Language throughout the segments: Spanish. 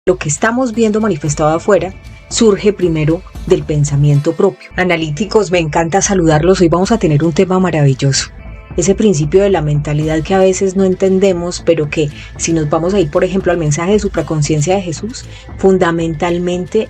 lo que estamos viendo manifestado afuera surge primero del pensamiento propio. Analíticos, me encanta saludarlos. Hoy vamos a tener un tema maravilloso. Ese principio de la mentalidad que a veces no entendemos, pero que si nos vamos a ir, por ejemplo, al mensaje de supraconciencia de Jesús, fundamentalmente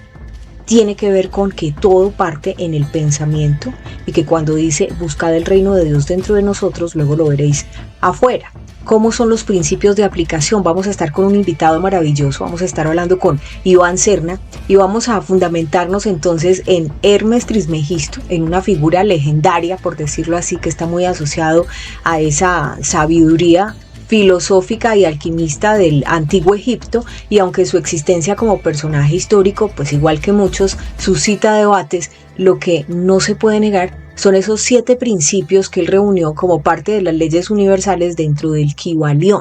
tiene que ver con que todo parte en el pensamiento y que cuando dice buscad el reino de Dios dentro de nosotros, luego lo veréis afuera. ¿Cómo son los principios de aplicación? Vamos a estar con un invitado maravilloso, vamos a estar hablando con Iván Serna y vamos a fundamentarnos entonces en Hermes Trismegisto, en una figura legendaria, por decirlo así, que está muy asociado a esa sabiduría filosófica y alquimista del antiguo Egipto, y aunque su existencia como personaje histórico, pues igual que muchos, suscita debates, lo que no se puede negar son esos 7 principios que él reunió como parte de las leyes universales dentro del Kybalión.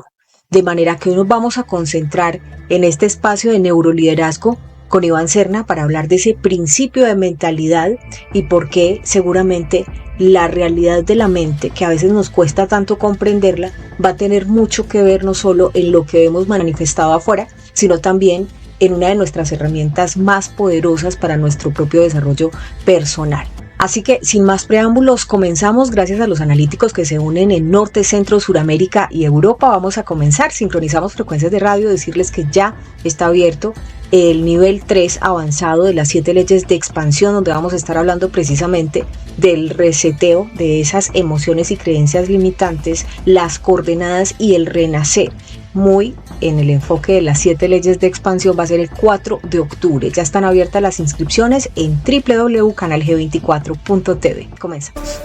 De manera que hoy nos vamos a concentrar en este espacio de neuroliderazgo con Iván Serna para hablar de ese principio de mentalidad y por qué seguramente la realidad de la mente, que a veces nos cuesta tanto comprenderla, va a tener mucho que ver no solo en lo que vemos manifestado afuera, sino también en una de nuestras herramientas más poderosas para nuestro propio desarrollo personal. Así que, sin más preámbulos, comenzamos. Gracias a los analíticos que se unen en Norte, Centro, Suramérica y Europa. Vamos a comenzar. Sincronizamos frecuencias de radio. Decirles que ya está abierto el nivel 3 avanzado de las 7 leyes de expansión, donde vamos a estar hablando precisamente del reseteo de esas emociones y creencias limitantes, las coordenadas y el renacer. Muy en el enfoque de las 7 leyes de expansión va a ser el 4 de octubre. Ya están abiertas las inscripciones en www.canalg24.tv. Comenzamos.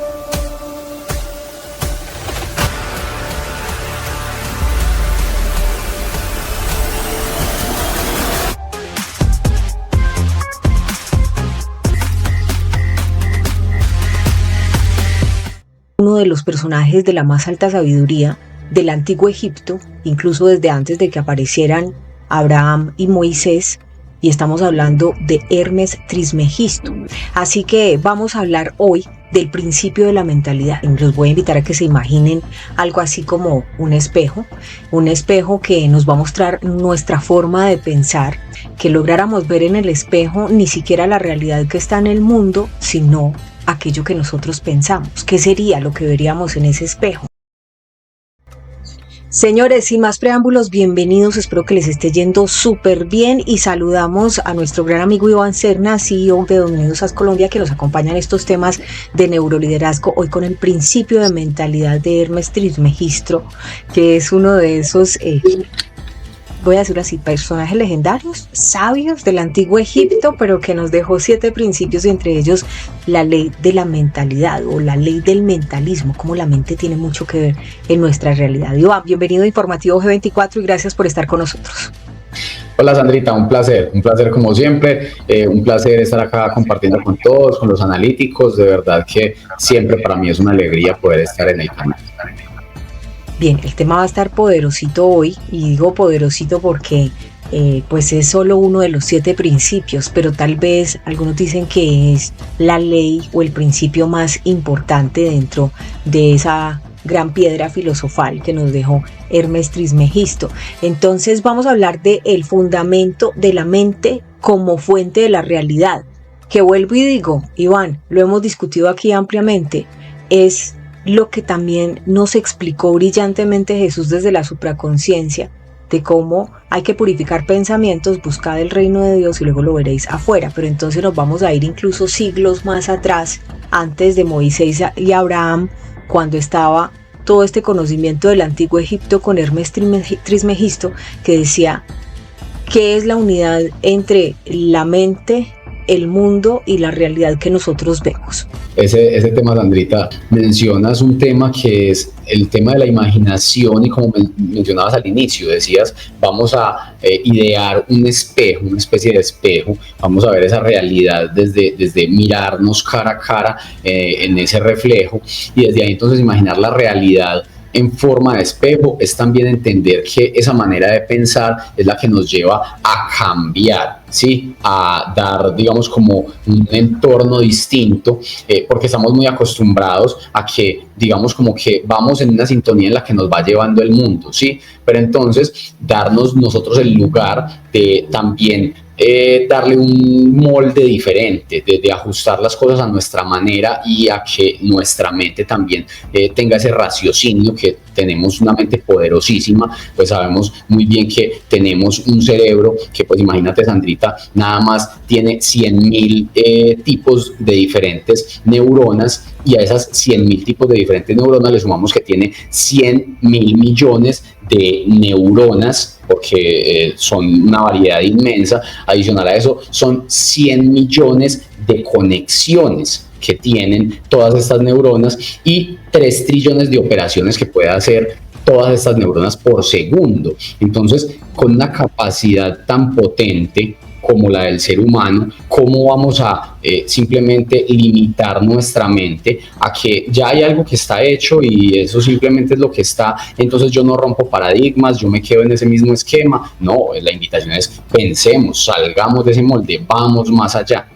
Uno de los personajes de la más alta sabiduría del antiguo Egipto, incluso desde antes de que aparecieran Abraham y Moisés, y estamos hablando de Hermes Trismegisto. Así que vamos a hablar hoy del principio de la mentalidad. Los voy a invitar a que se imaginen algo así como un espejo que nos va a mostrar nuestra forma de pensar, que lográramos ver en el espejo ni siquiera la realidad que está en el mundo, sino aquello que nosotros pensamos. ¿Qué sería lo que veríamos en ese espejo? Señores, sin más preámbulos, bienvenidos, espero que les esté yendo súper bien y saludamos a nuestro gran amigo Iván Serna, CEO de Dominios SAS Colombia, que nos acompaña en estos temas de neuroliderazgo, hoy con el principio de mentalidad de Hermes Trismegisto, que es uno de esos, voy a decirlo así, personajes legendarios, sabios del antiguo Egipto, pero que nos dejó 7 principios, y entre ellos la ley de la mentalidad o la ley del mentalismo, como la mente tiene mucho que ver en nuestra realidad. Iván, bienvenido a Informativo G24 y gracias por estar con nosotros. Hola Sandrita, un placer como siempre, un placer estar acá compartiendo con todos, con los analíticos, de verdad que siempre para mí es una alegría poder estar en el canal. Bien, el tema va a estar poderosito hoy, y digo poderosito porque pues es solo uno de los 7 principios, pero tal vez algunos dicen que es la ley o el principio más importante dentro de esa gran piedra filosofal que nos dejó Hermes Trismegisto. Entonces vamos a hablar del fundamento de la mente como fuente de la realidad, que vuelvo y digo, Iván, lo hemos discutido aquí ampliamente, es lo que también nos explicó brillantemente Jesús desde la supraconciencia, de cómo hay que purificar pensamientos, buscar el reino de Dios y luego lo veréis afuera. Pero entonces nos vamos a ir incluso siglos más atrás, antes de Moisés y Abraham, cuando estaba todo este conocimiento del antiguo Egipto con Hermes Trismegisto, que decía, ¿qué es la unidad entre la mente, el mundo y la realidad que nosotros vemos? Ese tema, Sandrita, mencionas un tema que es el tema de la imaginación, y como mencionabas al inicio, decías, vamos a idear un espejo, una especie de espejo, vamos a ver esa realidad desde mirarnos cara a cara en ese reflejo, y desde ahí entonces imaginar la realidad en forma de espejo, es también entender que esa manera de pensar es la que nos lleva a cambiar, ¿sí? A dar, digamos, como un entorno distinto, porque estamos muy acostumbrados a que, digamos, como que vamos en una sintonía en la que nos va llevando el mundo, ¿sí? Pero entonces, darnos nosotros el lugar de también darle un molde diferente, de ajustar las cosas a nuestra manera y a que nuestra mente también tenga ese raciocinio, que tenemos una mente poderosísima. Pues sabemos muy bien que tenemos un cerebro que, pues imagínate, Sandrita, nada más tiene 100.000 tipos de diferentes neuronas, y a esas 100.000 tipos de diferentes neuronas le sumamos que tiene 100.000 millones de neuronas, porque son una variedad inmensa. Adicional a eso, son 100 millones de conexiones que tienen todas estas neuronas y 3 trillones de operaciones que puede hacer todas estas neuronas por segundo. Entonces, con una capacidad tan potente como la del ser humano, ¿cómo vamos a simplemente limitar nuestra mente a que ya hay algo que está hecho y eso simplemente es lo que está? Entonces yo no rompo paradigmas, yo me quedo en ese mismo esquema. No, la invitación es: pensemos, salgamos de ese molde, vamos más allá.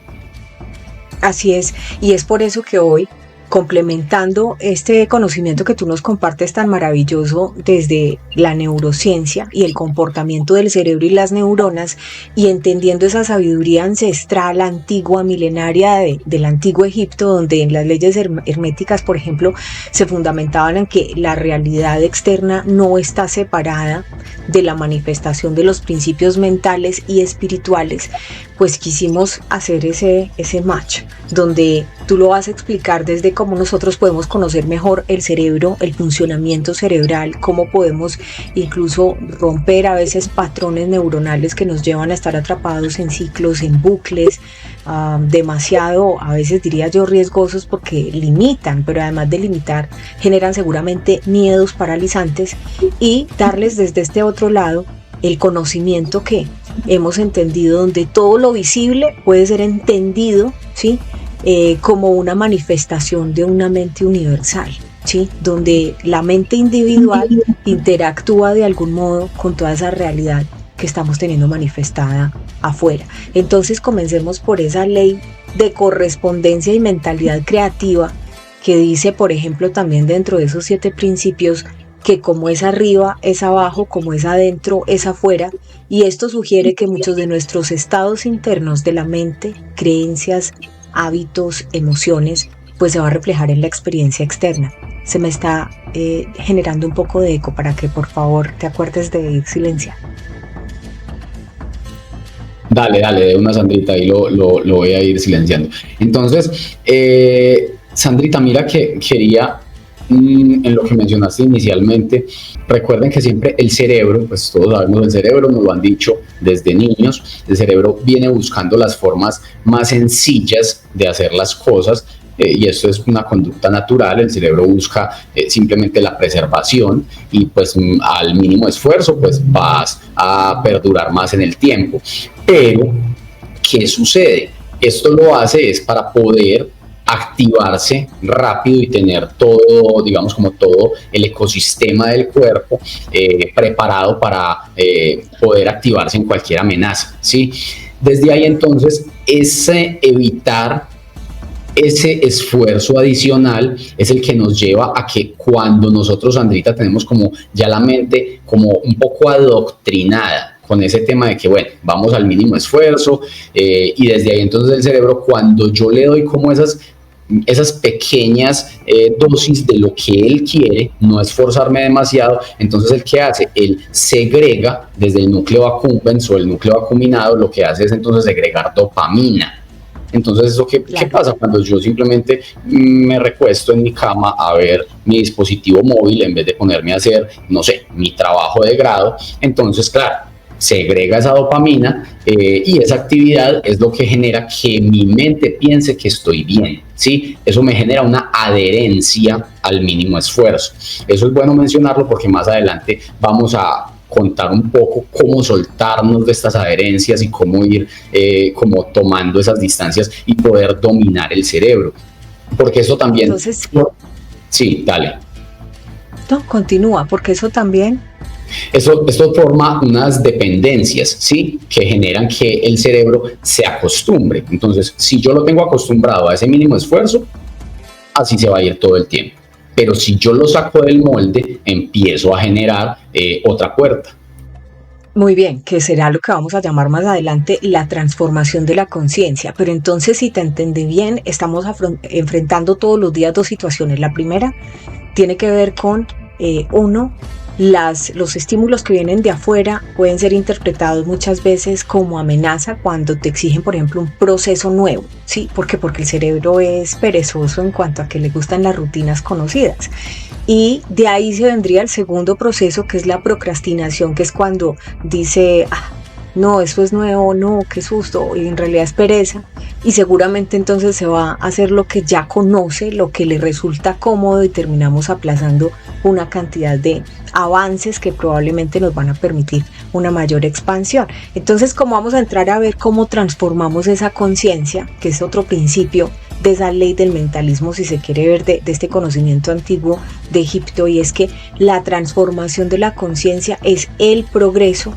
Así es, y es por eso que hoy, complementando este conocimiento que tú nos compartes tan maravilloso desde la neurociencia y el comportamiento del cerebro y las neuronas, y entendiendo esa sabiduría ancestral, antigua, milenaria del antiguo Egipto, donde en las leyes herméticas, por ejemplo, se fundamentaban en que la realidad externa no está separada de la manifestación de los principios mentales y espirituales, pues quisimos hacer ese match, donde tú lo vas a explicar desde cómo nosotros podemos conocer mejor el cerebro, el funcionamiento cerebral, cómo podemos incluso romper a veces patrones neuronales que nos llevan a estar atrapados en ciclos, en bucles, demasiado, a veces diría yo, riesgosos, porque limitan, pero además de limitar, generan seguramente miedos paralizantes, y darles desde este otro lado el conocimiento que hemos entendido, donde todo lo visible puede ser entendido, ¿sí? Como una manifestación de una mente universal, ¿sí? Donde la mente individual interactúa de algún modo con toda esa realidad que estamos teniendo manifestada afuera. Entonces comencemos por esa ley de correspondencia y mentalidad creativa, que dice, por ejemplo, también dentro de esos 7 principios, que como es arriba es abajo, como es adentro es afuera, y esto sugiere que muchos de nuestros estados internos de la mente, creencias, hábitos, emociones, pues se va a reflejar en la experiencia externa. Se me está generando un poco de eco, para que por favor te acuerdes de ir silenciando. Dale, de una, Sandrita, ahí lo voy a ir silenciando. Entonces, Sandrita, mira que quería, en lo que mencionaste inicialmente, recuerden que siempre el cerebro, pues todos sabemos del cerebro, nos lo han dicho desde niños, el cerebro viene buscando las formas más sencillas de hacer las cosas, y esto es una conducta natural. El cerebro busca simplemente la preservación, y pues al mínimo esfuerzo pues vas a perdurar más en el tiempo. Pero, ¿qué sucede? Esto lo hace es para poder activarse rápido y tener todo, digamos, como todo el ecosistema del cuerpo preparado para poder activarse en cualquier amenaza, ¿sí? Desde ahí entonces, evitar ese esfuerzo adicional es el que nos lleva a que cuando nosotros, Sandrita, tenemos como ya la mente como un poco adoctrinada con ese tema de que, bueno, vamos al mínimo esfuerzo, y desde ahí entonces el cerebro, cuando yo le doy como esas pequeñas dosis de lo que él quiere, no esforzarme demasiado, entonces ¿el qué hace? Él segrega desde el núcleo accumbens o el núcleo acuminado, lo que hace es entonces segregar dopamina. Entonces, ¿eso qué pasa? Cuando yo simplemente me recuesto en mi cama a ver mi dispositivo móvil en vez de ponerme a hacer, no sé, mi trabajo de grado, entonces, claro, segrega esa dopamina, y esa actividad es lo que genera que mi mente piense que estoy bien, ¿sí? Eso me genera una adherencia al mínimo esfuerzo. Eso es bueno mencionarlo, porque más adelante vamos a contar un poco cómo soltarnos de estas adherencias y cómo ir como tomando esas distancias y poder dominar el cerebro. Porque eso también... Entonces, sí, dale. No, continúa, porque eso también... Esto forma unas dependencias, ¿sí? Que generan que el cerebro se acostumbre. Entonces, si yo lo tengo acostumbrado a ese mínimo esfuerzo, así se va a ir todo el tiempo. Pero si yo lo saco del molde, empiezo a generar otra puerta. Muy bien, que será lo que vamos a llamar más adelante la transformación de la conciencia. Pero entonces, si te entendí bien, estamos enfrentando todos los días dos situaciones. La primera tiene que ver con, uno, los estímulos que vienen de afuera pueden ser interpretados muchas veces como amenaza cuando te exigen, por ejemplo, un proceso nuevo, ¿sí? ¿Por qué? Porque el cerebro es perezoso en cuanto a que le gustan las rutinas conocidas. Y de ahí se vendría el segundo proceso, que es la procrastinación, que es cuando dice, no, eso es nuevo, no, qué susto, y en realidad es pereza, y seguramente entonces se va a hacer lo que ya conoce, lo que le resulta cómodo, y terminamos aplazando una cantidad de avances que probablemente nos van a permitir una mayor expansión. Entonces, como vamos a entrar a ver cómo transformamos esa conciencia, que es otro principio de esa ley del mentalismo, si se quiere ver, de este conocimiento antiguo de Egipto, y es que la transformación de la conciencia es el progreso,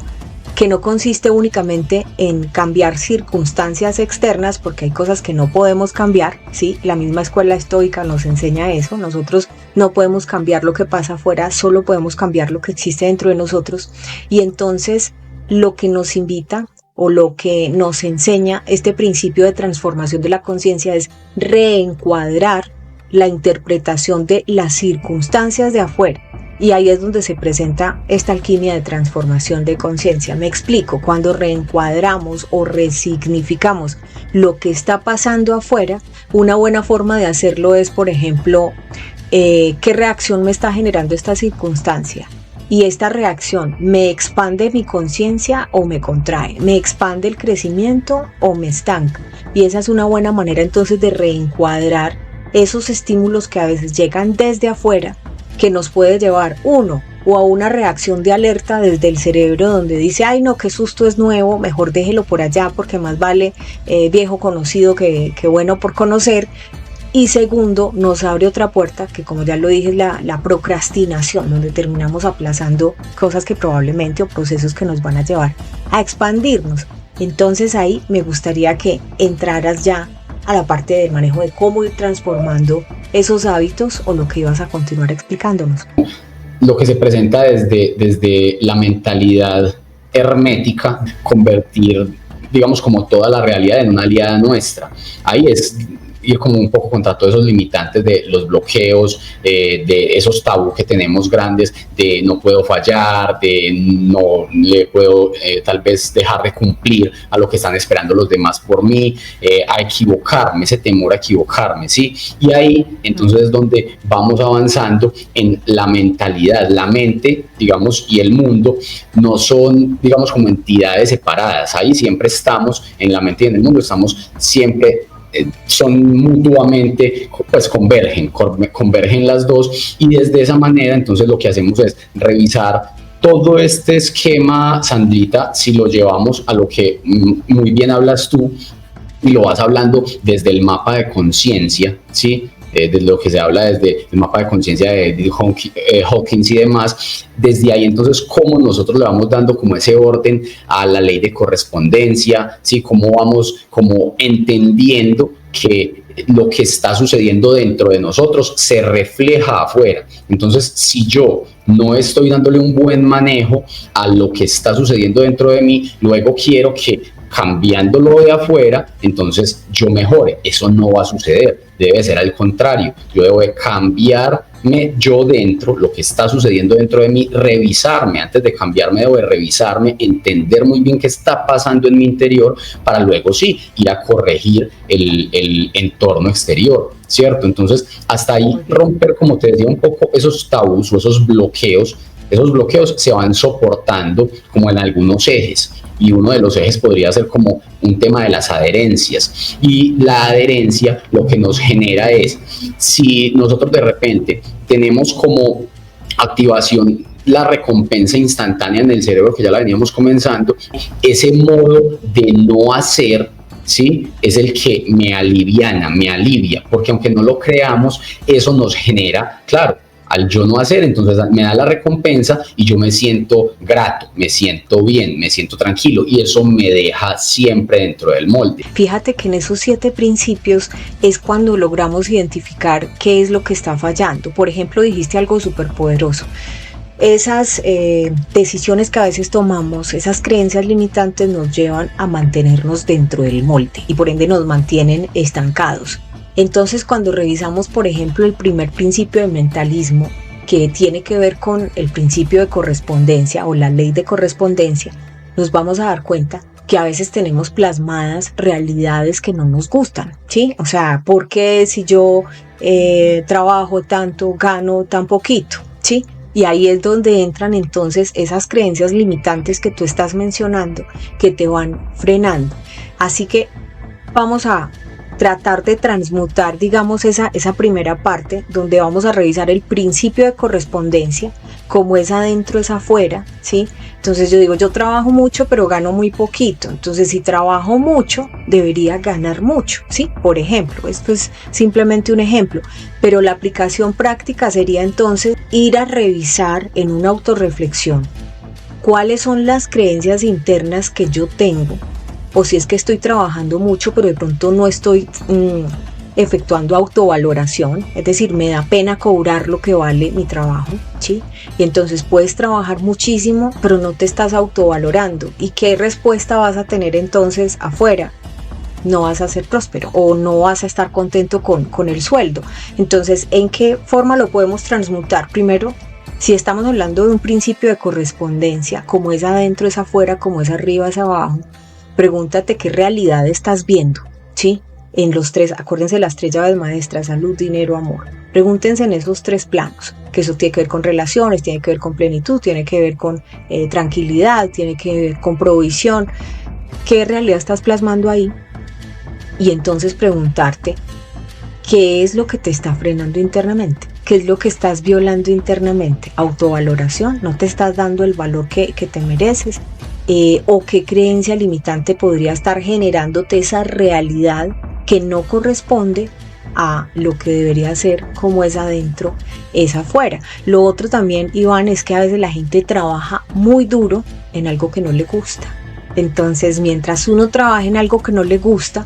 que no consiste únicamente en cambiar circunstancias externas, porque hay cosas que no podemos cambiar, ¿sí? La misma escuela estoica nos enseña eso. Nosotros no podemos cambiar lo que pasa afuera, solo podemos cambiar lo que existe dentro de nosotros. Y entonces lo que nos invita o lo que nos enseña este principio de transformación de la conciencia es reencuadrar la interpretación de las circunstancias de afuera. Y ahí es donde se presenta esta alquimia de transformación de conciencia. Me explico, cuando reencuadramos o resignificamos lo que está pasando afuera, una buena forma de hacerlo es, por ejemplo, ¿qué reacción me está generando esta circunstancia? Y esta reacción, ¿me expande mi conciencia o me contrae? ¿Me expande el crecimiento o me estanca? Y esa es una buena manera entonces de reencuadrar esos estímulos que a veces llegan desde afuera, que nos puede llevar, uno, o a una reacción de alerta desde el cerebro donde dice, ay no, qué susto, es nuevo, mejor déjelo por allá porque más vale viejo conocido que bueno por conocer. Y segundo, nos abre otra puerta que, como ya lo dije, es la procrastinación, donde terminamos aplazando cosas que probablemente o procesos que nos van a llevar a expandirnos. Entonces ahí me gustaría que entraras ya a la parte del manejo de cómo ir transformando esos hábitos, o lo que ibas a continuar explicándonos. Lo que se presenta desde la mentalidad hermética, convertir, digamos, como toda la realidad en una aliada nuestra. Ahí es ir como un poco contra todos esos limitantes de los bloqueos, de esos tabús que tenemos grandes, de no puedo fallar, de no le puedo tal vez dejar de cumplir a lo que están esperando los demás por mí, a equivocarme, ese temor a equivocarme, ¿sí? Y ahí entonces es donde vamos avanzando en la mentalidad. La mente, digamos, y el mundo no son, digamos, como entidades separadas. Ahí siempre estamos, en la mente y en el mundo estamos siempre, son mutuamente, pues convergen las dos, y desde esa manera entonces lo que hacemos es revisar todo este esquema, Sandrita, si lo llevamos a lo que muy bien hablas tú y lo vas hablando desde el mapa de conciencia, ¿sí? De lo que se habla desde el mapa de conciencia de Hawkins y demás. Desde ahí entonces cómo nosotros le vamos dando como ese orden a la ley de correspondencia, ¿sí? Cómo vamos como entendiendo que lo que está sucediendo dentro de nosotros se refleja afuera. Entonces, si yo no estoy dándole un buen manejo a lo que está sucediendo dentro de mí, luego quiero que cambiándolo de afuera, entonces yo mejore. Eso no va a suceder, debe ser al contrario. Yo debo de cambiarme yo dentro, lo que está sucediendo dentro de mí, revisarme. Antes de cambiarme debo de revisarme, entender muy bien qué está pasando en mi interior, para luego sí ir a corregir el entorno exterior, ¿cierto? Entonces hasta ahí romper, como te decía, un poco esos tabús o esos bloqueos se van soportando como en algunos ejes, y uno de los ejes podría ser como un tema de las adherencias. Y la adherencia lo que nos genera es, si nosotros de repente tenemos como activación la recompensa instantánea en el cerebro, que ya la veníamos comenzando, ese modo de no hacer, ¿sí? Es el que me aliviana, me alivia, porque aunque no lo creamos, eso nos genera, claro, Al yo no hacer, entonces me da la recompensa y yo me siento grato, me siento bien, me siento tranquilo y eso me deja siempre dentro del molde. Fíjate que en esos 7 principios es cuando logramos identificar qué es lo que está fallando. Por ejemplo, dijiste algo súper poderoso. Esas decisiones que a veces tomamos, esas creencias limitantes nos llevan a mantenernos dentro del molde y por ende nos mantienen estancados. Entonces, cuando revisamos, por ejemplo, el primer principio de mentalismo, que tiene que ver con el principio de correspondencia o la ley de correspondencia, nos vamos a dar cuenta que a veces tenemos plasmadas realidades que no nos gustan, ¿sí? O sea, ¿por qué si yo trabajo tanto, gano tan poquito, ¿sí? Y ahí es donde entran entonces esas creencias limitantes que tú estás mencionando, que te van frenando. Así que vamos a tratar de transmutar, digamos, esa primera parte donde vamos a revisar el principio de correspondencia, como es adentro es afuera, ¿sí? Entonces yo digo, yo trabajo mucho pero gano muy poquito, entonces si trabajo mucho debería ganar mucho, ¿sí? Por ejemplo, esto es simplemente un ejemplo, pero la aplicación práctica sería entonces ir a revisar en una autorreflexión cuáles son las creencias internas que yo tengo, o si es que estoy trabajando mucho pero de pronto no estoy efectuando autovaloración, es decir, me da pena cobrar lo que vale mi trabajo, ¿sí? Y entonces puedes trabajar muchísimo pero no te estás autovalorando. ¿Y qué respuesta vas a tener entonces afuera? No vas a ser próspero o no vas a estar contento con el sueldo. Entonces, ¿en qué forma lo podemos transmutar? Primero, si estamos hablando de un principio de correspondencia, como es adentro es afuera, como es arriba es abajo, pregúntate qué realidad estás viendo, ¿sí? En los 3, acuérdense las 3 llaves maestras: salud, dinero, amor. Pregúntense en esos 3 planos, que eso tiene que ver con relaciones, tiene que ver con plenitud, tiene que ver con tranquilidad, tiene que ver con provisión. ¿Qué realidad estás plasmando ahí? Y entonces preguntarte, ¿qué es lo que te está frenando internamente? ¿Qué es lo que estás violando internamente? ¿Autovaloración? ¿No te estás dando el valor que te mereces? ¿O qué creencia limitante podría estar generándote esa realidad que no corresponde a lo que debería ser, como es adentro, es afuera? Lo otro también, Iván, es que a veces la gente trabaja muy duro en algo que no le gusta. Entonces, mientras uno trabaja en algo que no le gusta,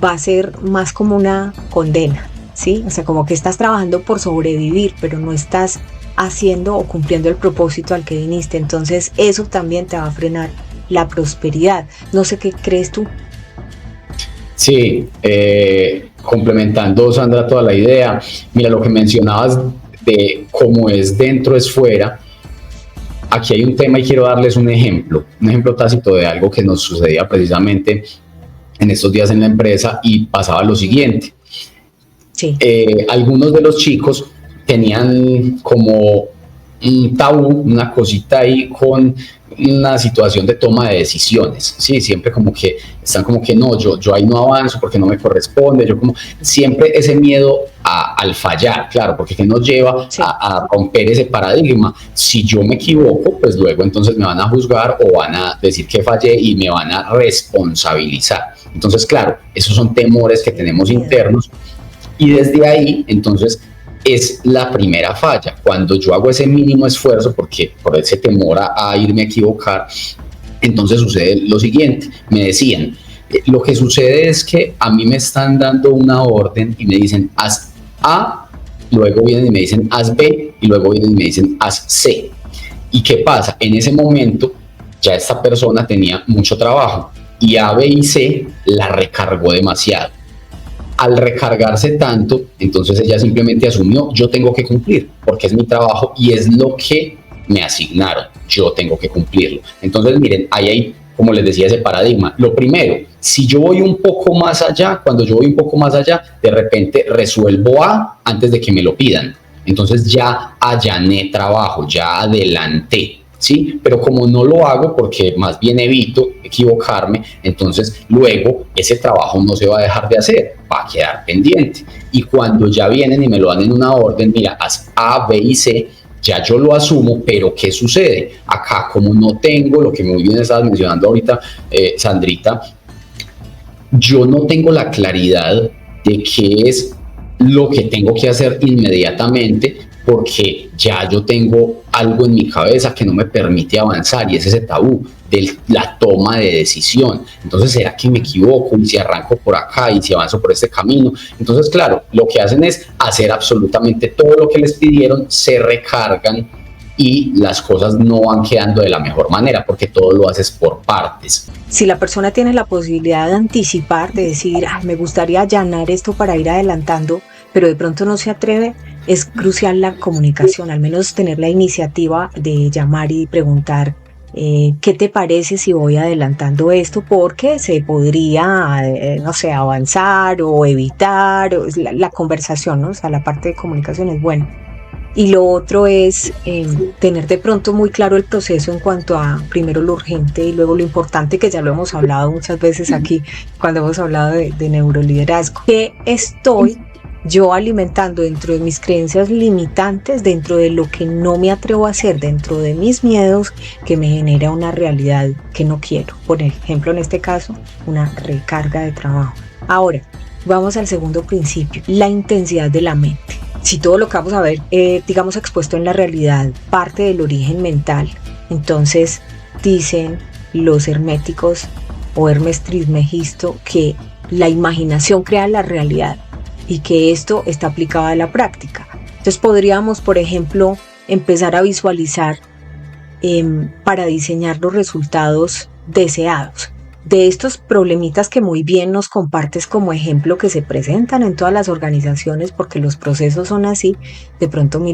va a ser más como una condena, ¿sí? O sea, como que estás trabajando por sobrevivir, pero no estás haciendo o cumpliendo el propósito al que viniste. Entonces eso también te va a frenar la prosperidad. No sé qué crees tú. Sí, complementando, Sandra, toda la idea. Mira, lo que mencionabas de cómo es dentro es fuera. Aquí hay un tema y quiero darles un ejemplo tácito de algo que nos sucedía precisamente en estos días en la empresa, y pasaba lo siguiente. Sí. Algunos de los chicos tenían como un tabú, una cosita ahí con una situación de toma de decisiones, ¿sí? Siempre como que están como que no, yo ahí no avanzo porque no me corresponde, yo como siempre ese miedo al fallar, claro, porque que nos lleva a romper ese paradigma. Si yo me equivoco, pues luego entonces me van a juzgar o van a decir que fallé y me van a responsabilizar. Entonces, claro, esos son temores que tenemos internos y desde ahí, entonces, es la primera falla. Cuando yo hago ese mínimo esfuerzo, porque por ese temor a irme a equivocar, entonces sucede lo siguiente. Me decían, lo que sucede es que a mí me están dando una orden y me dicen, haz A, luego vienen y me dicen, haz B, y luego vienen y me dicen, haz C. ¿Y qué pasa? En ese momento, ya esta persona tenía mucho trabajo y A, B y C la recargó demasiado. Al recargarse tanto, entonces ella simplemente asumió, yo tengo que cumplir, porque es mi trabajo y es lo que me asignaron, yo tengo que cumplirlo. Entonces, miren, ahí hay, como les decía, ese paradigma. Lo primero, si yo voy un poco más allá, cuando yo voy un poco más allá, de repente resuelvo A antes de que me lo pidan. Entonces ya allané trabajo, ya adelanté. ¿Sí? Pero como no lo hago porque más bien evito equivocarme, entonces luego ese trabajo no se va a dejar de hacer, va a quedar pendiente. Y cuando ya vienen y me lo dan en una orden, mira, haz A, B y C, ya yo lo asumo, pero ¿qué sucede? Acá, como no tengo, lo que muy bien estabas mencionando ahorita, Sandrita, yo no tengo la claridad de qué es lo que tengo que hacer inmediatamente, porque ya yo tengo algo en mi cabeza que no me permite avanzar y es ese tabú de la toma de decisión. Entonces, ¿será que me equivoco? Y si arranco por acá y si avanzo por este camino. Entonces, claro, lo que hacen es hacer absolutamente todo lo que les pidieron, se recargan y las cosas no van quedando de la mejor manera porque todo lo haces por partes. Si la persona tiene la posibilidad de anticipar, de decir, me gustaría allanar esto para ir adelantando, pero de pronto no se atreve, es crucial la comunicación, al menos tener la iniciativa de llamar y preguntar ¿qué te parece si voy adelantando esto? Porque se podría, no sé, avanzar o evitar, la conversación, ¿no? O sea, la parte de comunicación es buena. Y lo otro es tener de pronto muy claro el proceso en cuanto a primero lo urgente y luego lo importante, que ya lo hemos hablado muchas veces aquí cuando hemos hablado de neuroliderazgo. ¿Qué estoy yo alimentando dentro de mis creencias limitantes, dentro de lo que no me atrevo a hacer, dentro de mis miedos, que me genera una realidad que no quiero? Por ejemplo, en este caso, una recarga de trabajo. Ahora, vamos al segundo principio, la intensidad de la mente. Si todo lo que vamos a ver, digamos, expuesto en la realidad, parte del origen mental, entonces dicen los herméticos o Hermes Trismegisto que la imaginación crea la realidad y que esto está aplicado a la práctica. Entonces podríamos, por ejemplo, empezar a visualizar para diseñar los resultados deseados de estos problemitas que muy bien nos compartes como ejemplo, que se presentan en todas las organizaciones porque los procesos son así. De pronto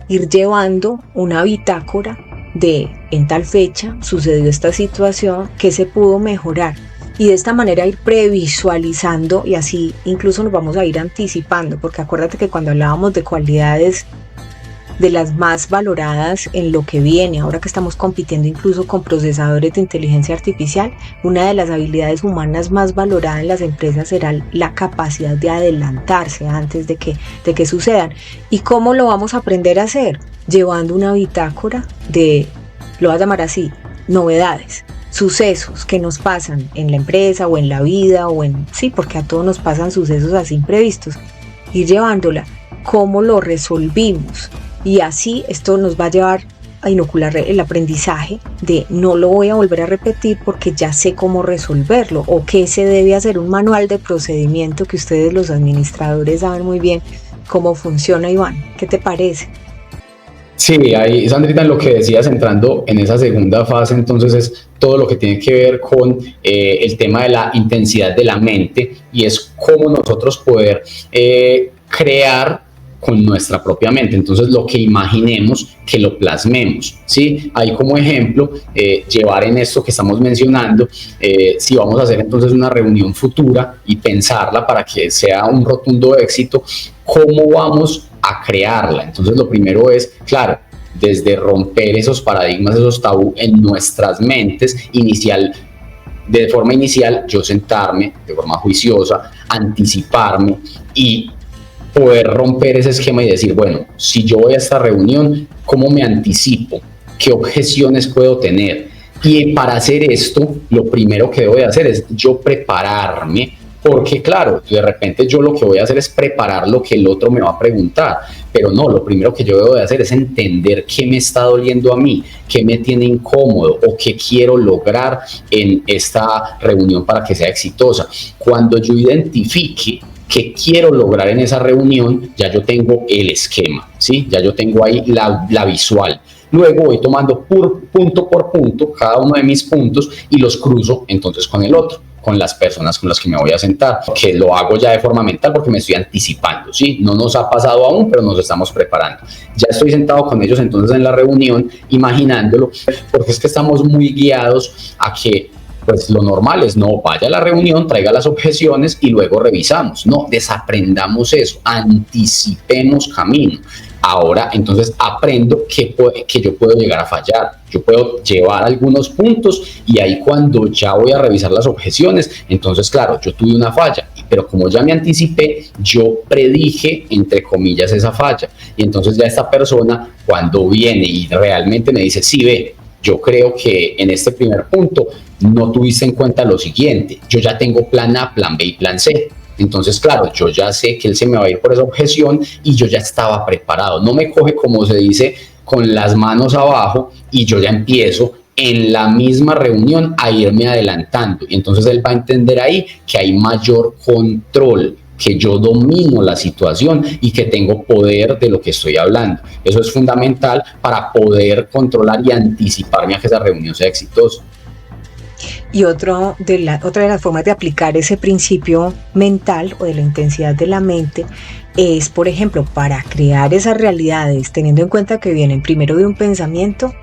ir llevando una bitácora de en tal fecha sucedió esta situación, que se pudo mejorar, y de esta manera ir previsualizando, y así incluso nos vamos a ir anticipando, porque acuérdate que cuando hablábamos de cualidades de las más valoradas en lo que viene, ahora que estamos compitiendo incluso con procesadores de inteligencia artificial, una de las habilidades humanas más valoradas en las empresas será la capacidad de adelantarse antes de que sucedan. ¿Y cómo lo vamos a aprender a hacer? Llevando una bitácora de, lo voy a llamar así, novedades, sucesos que nos pasan en la empresa o en la vida sí, porque a todos nos pasan sucesos así imprevistos, ir llevándola, cómo lo resolvimos. Y así esto nos va a llevar a inocular el aprendizaje de no lo voy a volver a repetir porque ya sé cómo resolverlo, o qué se debe hacer, un manual de procedimiento que ustedes los administradores saben muy bien cómo funciona. Iván, ¿qué te parece? Sí, ahí, Sandrita, lo que decías, entrando en esa segunda fase, entonces es todo lo que tiene que ver con el tema de la intensidad de la mente, y es cómo nosotros poder crear con nuestra propia mente. Entonces, lo que imaginemos, que lo plasmemos, ¿sí? Ahí como ejemplo, llevar en esto que estamos mencionando, si vamos a hacer entonces una reunión futura y pensarla para que sea un rotundo éxito, ¿cómo vamos a crearla? Entonces, lo primero es, claro, desde romper esos paradigmas, esos tabú en nuestras mentes, de forma inicial, yo sentarme de forma juiciosa, anticiparme y poder romper ese esquema y decir, bueno, si yo voy a esta reunión, ¿cómo me anticipo? ¿Qué objeciones puedo tener? Y para hacer esto, lo primero que debo de hacer es yo prepararme, porque claro, de repente yo lo que voy a hacer es preparar lo que el otro me va a preguntar, pero no, lo primero que yo debo de hacer es entender qué me está doliendo a mí, qué me tiene incómodo o qué quiero lograr en esta reunión para que sea exitosa. Cuando yo identifique qué quiero lograr en esa reunión, ya yo tengo el esquema, ¿sí? Ya yo tengo ahí la visual. Luego voy tomando punto por punto cada uno de mis puntos y los cruzo entonces con el otro, con las personas con las que me voy a sentar, que lo hago ya de forma mental porque me estoy anticipando, ¿sí? No nos ha pasado aún, pero nos estamos preparando. Ya estoy sentado con ellos entonces en la reunión, imaginándolo, porque es que estamos muy guiados a que pues lo normal es, no, vaya a la reunión, traiga las objeciones y luego revisamos. No, desaprendamos eso, anticipemos camino. Ahora, entonces, aprendo que yo puedo llegar a fallar. Yo puedo llevar algunos puntos y ahí cuando ya voy a revisar las objeciones, entonces, claro, yo tuve una falla, pero como ya me anticipé, yo predije, entre comillas, esa falla. Y entonces ya esta persona, cuando viene y realmente me dice, sí, ve, yo creo que en este primer punto no tuviste en cuenta lo siguiente. Yo ya tengo plan A, plan B y plan C. Entonces, claro, yo ya sé que él se me va a ir por esa objeción y yo ya estaba preparado. No me coge, como se dice, con las manos abajo y yo ya empiezo en la misma reunión a irme adelantando. Y entonces él va a entender ahí que hay mayor control, que yo domino la situación y que tengo poder de lo que estoy hablando. Eso es fundamental para poder controlar y anticiparme a que esa reunión sea exitosa. Y otra de las formas de aplicar ese principio mental o de la intensidad de la mente es, por ejemplo, para crear esas realidades, teniendo en cuenta que vienen primero de un pensamiento,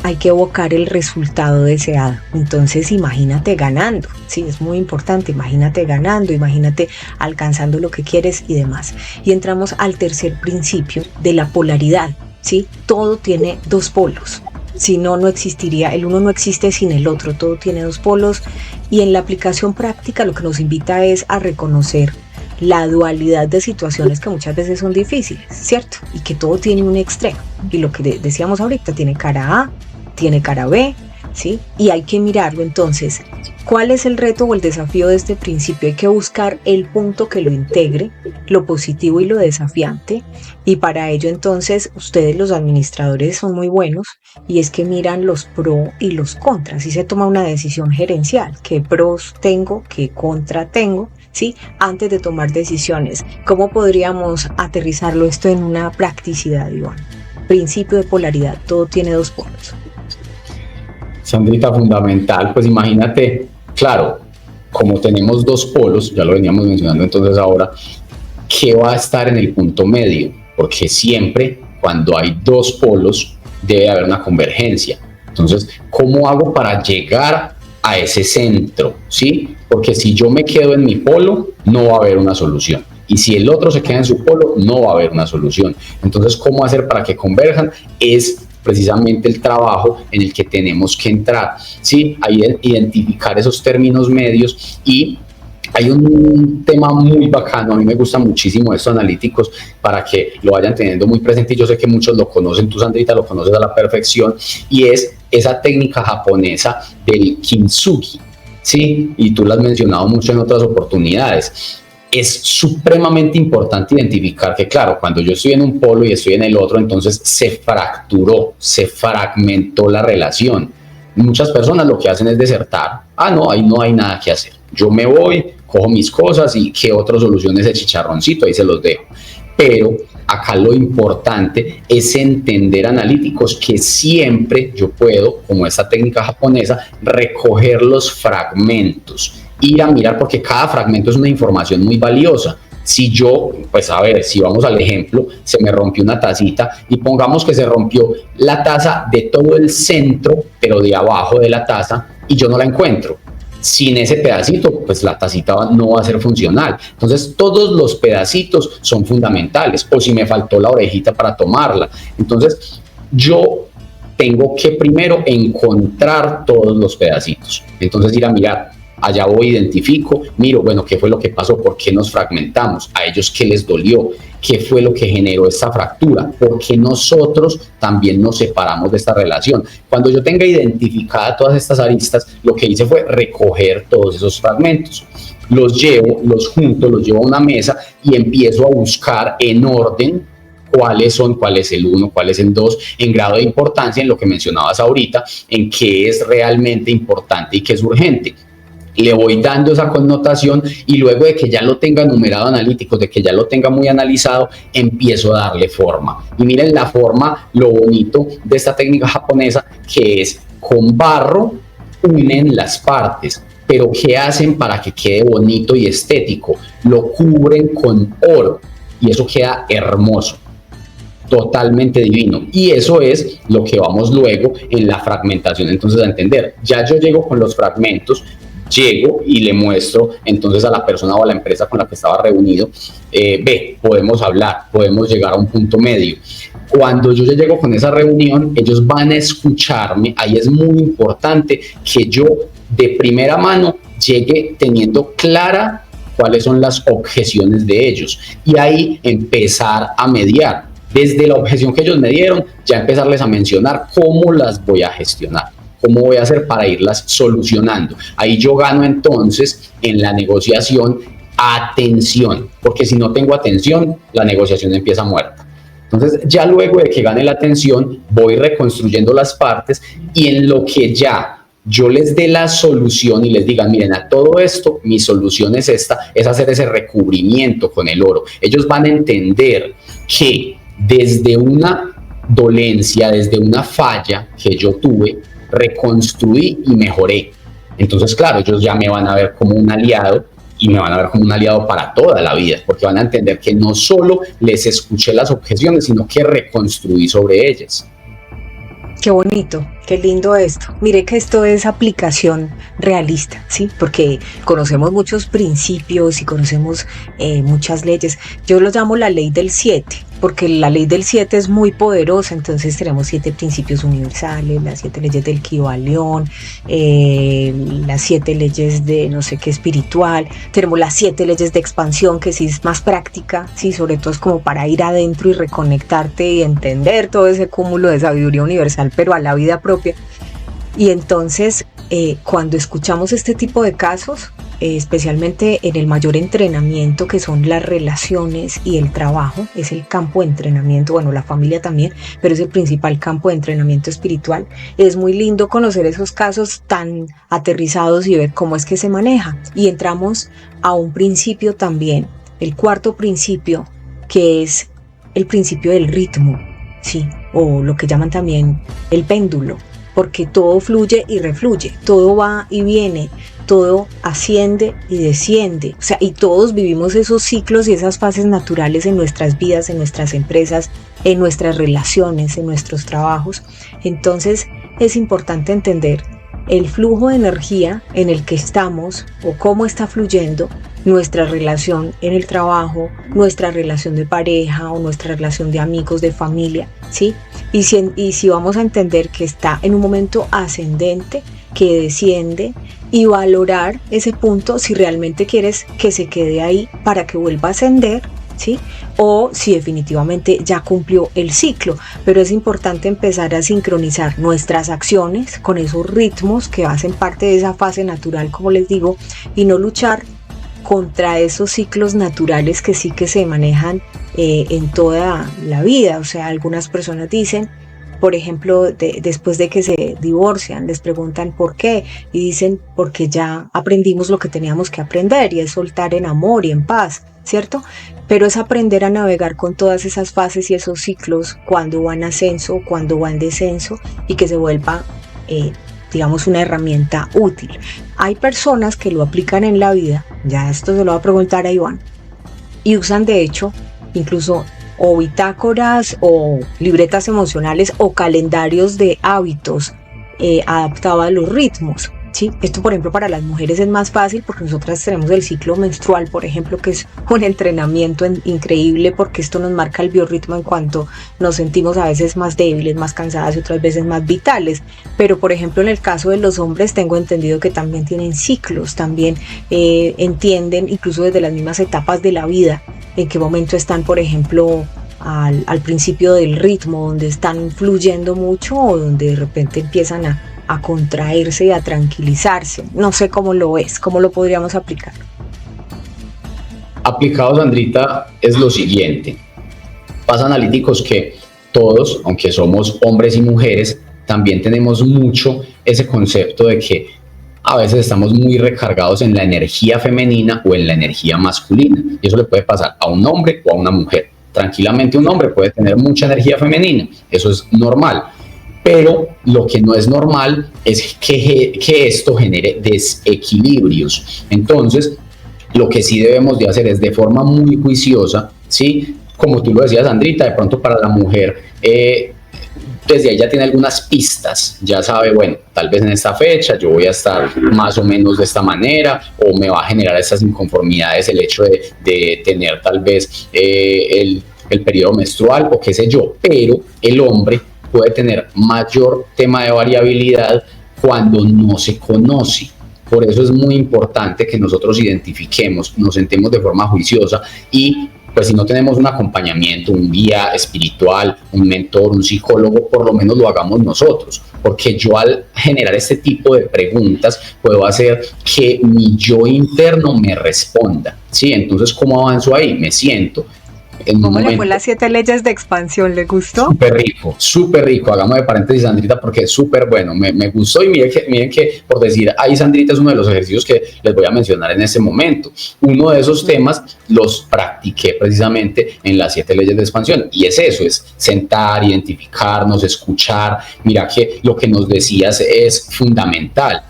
hay que evocar el resultado deseado. Entonces imagínate ganando, sí, es muy importante, imagínate ganando, imagínate alcanzando lo que quieres y demás. Y entramos al tercer principio de la polaridad, ¿sí? Todo tiene dos polos. Si no, no existiría, el uno no existe sin el otro, todo tiene dos polos, y en la aplicación práctica lo que nos invita es a reconocer la dualidad de situaciones que muchas veces son difíciles, ¿cierto? Y que todo tiene un extremo, y lo que decíamos ahorita, tiene cara A, tiene cara B, ¿sí? Y hay que mirarlo. Entonces, ¿cuál es el reto o el desafío de este principio? Hay que buscar el punto que lo integre, lo positivo y lo desafiante, y para ello entonces ustedes los administradores son muy buenos, y es que miran los pro y los contras, y se toma una decisión gerencial, qué pros tengo, qué contra tengo, ¿sí? Antes de tomar decisiones. ¿Cómo podríamos aterrizarlo esto en una practicidad, Iván? Principio de polaridad, todo tiene dos polos. Sandrita, fundamental, pues imagínate, claro, como tenemos dos polos, ya lo veníamos mencionando entonces ahora, ¿qué va a estar en el punto medio? Porque siempre cuando hay dos polos debe haber una convergencia. Entonces, ¿cómo hago para llegar a ese centro? ¿Sí? Porque si yo me quedo en mi polo, no va a haber una solución. Y si el otro se queda en su polo, no va a haber una solución. Entonces, ¿cómo hacer para que converjan? Es precisamente el trabajo en el que tenemos que entrar, ¿sí? Ahí identificar esos términos medios. Y hay un tema muy bacano, a mí me gusta muchísimo estos analíticos para que lo vayan teniendo muy presente, y yo sé que muchos lo conocen, tú Sandrita lo conoces a la perfección, y es esa técnica japonesa del kintsugi, ¿sí? Y tú la has mencionado mucho en otras oportunidades. Es supremamente importante identificar que, claro, cuando yo estoy en un polo y estoy en el otro, entonces se fracturó, se fragmentó la relación. Muchas personas lo que hacen es desertar. Ah, no, ahí no hay nada que hacer. Yo me voy, cojo mis cosas y qué otra solución es el chicharroncito, ahí se los dejo. Pero acá lo importante es entender, analíticos, que siempre yo puedo, como esta técnica japonesa, recoger los fragmentos, ir a mirar, porque cada fragmento es una información muy valiosa. Si yo, pues a ver, si vamos al ejemplo, se me rompió una tacita y pongamos que se rompió la taza de todo el centro, pero de abajo de la taza, y yo no la encuentro. Sin ese pedacito, pues la tacita no va a ser funcional. Entonces, todos los pedacitos son fundamentales. O si me faltó la orejita para tomarla. Entonces, yo tengo que primero encontrar todos los pedacitos. Entonces, ir a mirar. Allá voy, identifico, miro, bueno, ¿qué fue lo que pasó? ¿Por qué nos fragmentamos? ¿A ellos qué les dolió? ¿Qué fue lo que generó esta fractura? ¿Por qué nosotros también nos separamos de esta relación? Cuando yo tenga identificadas todas estas aristas, lo que hice fue recoger todos esos fragmentos. Los llevo, los junto, los llevo a una mesa y empiezo a buscar en orden cuáles son, cuál es el 1, cuál es el 2, en grado de importancia, en lo que mencionabas ahorita, en qué es realmente importante y qué es urgente. Le voy dando esa connotación y luego de que ya lo tenga numerado analítico, de que ya lo tenga muy analizado, empiezo a darle forma. Y miren la forma, lo bonito de esta técnica japonesa, que es con barro unen las partes. Pero ¿qué hacen para que quede bonito y estético? Lo cubren con oro y eso queda hermoso, totalmente divino. Y eso es lo que vamos luego en la fragmentación entonces a entender. Ya yo llego con los fragmentos, llego y le muestro entonces a la persona o a la empresa con la que estaba reunido, ve, podemos hablar, podemos llegar a un punto medio. Cuando yo ya llego con esa reunión, ellos van a escucharme. Ahí es muy importante que yo de primera mano llegue teniendo clara cuáles son las objeciones de ellos y ahí empezar a mediar. Desde la objeción que ellos me dieron, ya empezarles a mencionar cómo las voy a gestionar, ¿cómo voy a hacer para irlas solucionando? Ahí yo gano entonces en la negociación atención, porque si no tengo atención, la negociación empieza muerta. Entonces, ya luego de que gane la atención, voy reconstruyendo las partes y en lo que ya yo les dé la solución y les diga, miren, a todo esto, mi solución es esta, es hacer ese recubrimiento con el oro. Ellos van a entender que desde una dolencia, desde una falla que yo tuve, reconstruí y mejoré. Entonces, claro, ellos ya me van a ver como un aliado y me van a ver como un aliado para toda la vida, porque van a entender que no solo les escuché las objeciones, sino que reconstruí sobre ellas. Qué bonito, qué lindo esto. Mire que esto es aplicación realista, ¿sí? Porque conocemos muchos principios y conocemos muchas leyes. Yo lo llamo la ley del 7, porque la ley del 7 es muy poderosa. Entonces tenemos 7 principios universales, las 7 leyes del Kybalión, las 7 leyes de no sé qué espiritual, tenemos las 7 leyes de expansión, que sí es más práctica, sí, sobre todo es como para ir adentro y reconectarte y entender todo ese cúmulo de sabiduría universal, pero a la vida propia. Y entonces cuando escuchamos este tipo de casos, especialmente en el mayor entrenamiento que son las relaciones y el trabajo, es el campo de entrenamiento, bueno, la familia también, pero es el principal campo de entrenamiento espiritual. Es muy lindo conocer esos casos tan aterrizados y ver cómo es que se maneja. Y entramos a un principio también, el cuarto principio, que es el principio del ritmo, sí, o lo que llaman también el péndulo, porque todo fluye y refluye, todo va y viene, todo asciende y desciende, o sea, y todos vivimos esos ciclos y esas fases naturales en nuestras vidas, en nuestras empresas, en nuestras relaciones, en nuestros trabajos. Entonces es importante entender el flujo de energía en el que estamos o cómo está fluyendo nuestra relación en el trabajo, nuestra relación de pareja o nuestra relación de amigos, de familia, ¿sí? Y si vamos a entender que está en un momento ascendente, que desciende, y valorar ese punto si realmente quieres que se quede ahí para que vuelva a ascender, ¿sí? O si definitivamente ya cumplió el ciclo. Pero es importante empezar a sincronizar nuestras acciones con esos ritmos que hacen parte de esa fase natural, como les digo, y no luchar contra esos ciclos naturales que sí que se manejan en toda la vida. O sea, algunas personas dicen, por ejemplo, después de que se divorcian, les preguntan por qué y dicen porque ya aprendimos lo que teníamos que aprender, y es soltar en amor y en paz, ¿cierto? Pero es aprender a navegar con todas esas fases y esos ciclos, cuando va en ascenso, cuando va en descenso, y que se vuelva digamos una herramienta útil. Hay personas que lo aplican en la vida, ya esto se lo voy a preguntar a Iván, y usan de hecho incluso o bitácoras o libretas emocionales o calendarios de hábitos adaptados a los ritmos, ¿sí? Esto, por ejemplo, para las mujeres es más fácil porque nosotras tenemos el ciclo menstrual, por ejemplo, que es un entrenamiento increíble, porque esto nos marca el biorritmo en cuanto nos sentimos a veces más débiles, más cansadas y otras veces más vitales. Pero, por ejemplo, en el caso de los hombres tengo entendido que también tienen ciclos, también entienden incluso desde las mismas etapas de la vida en qué momento están, por ejemplo, al principio del ritmo, donde están fluyendo mucho o donde de repente empiezan a contraerse y a tranquilizarse. No sé cómo lo es, cómo lo podríamos aplicar. Aplicado, Sandrita, es lo siguiente. Pasa analíticos que todos, aunque somos hombres y mujeres, también tenemos mucho ese concepto de que a veces estamos muy recargados en la energía femenina o en la energía masculina. Y eso le puede pasar a un hombre o a una mujer. Tranquilamente un hombre puede tener mucha energía femenina. Eso es normal. Pero lo que no es normal es que esto genere desequilibrios. Entonces, lo que sí debemos de hacer es de forma muy juiciosa, ¿sí? Como tú lo decías, Andrita, de pronto para la mujer, desde ahí ya tiene algunas pistas, ya sabe, bueno, tal vez en esta fecha yo voy a estar más o menos de esta manera, o me va a generar estas inconformidades el hecho de tener tal vez el periodo menstrual o qué sé yo, pero el hombre puede tener mayor tema de variabilidad cuando no se conoce. Por eso es muy importante que nosotros identifiquemos, nos sentemos de forma juiciosa y pues si no tenemos un acompañamiento, un guía espiritual, un mentor, un psicólogo, por lo menos lo hagamos nosotros, porque yo al generar este tipo de preguntas puedo hacer que mi yo interno me responda, ¿sí? Entonces, ¿cómo avanzo ahí? Me siento. ¿Cómo le fue las 7 leyes de expansión? ¿Le gustó? Súper rico. Hagamos de paréntesis, Sandrita, porque es súper bueno. Me gustó y miren que, por decir, ahí Sandrita es uno de los ejercicios que les voy a mencionar en este momento. Uno de esos temas los practiqué precisamente en las 7 leyes de expansión y es eso, es sentar, identificarnos, escuchar. Mira que lo que nos decías es fundamental.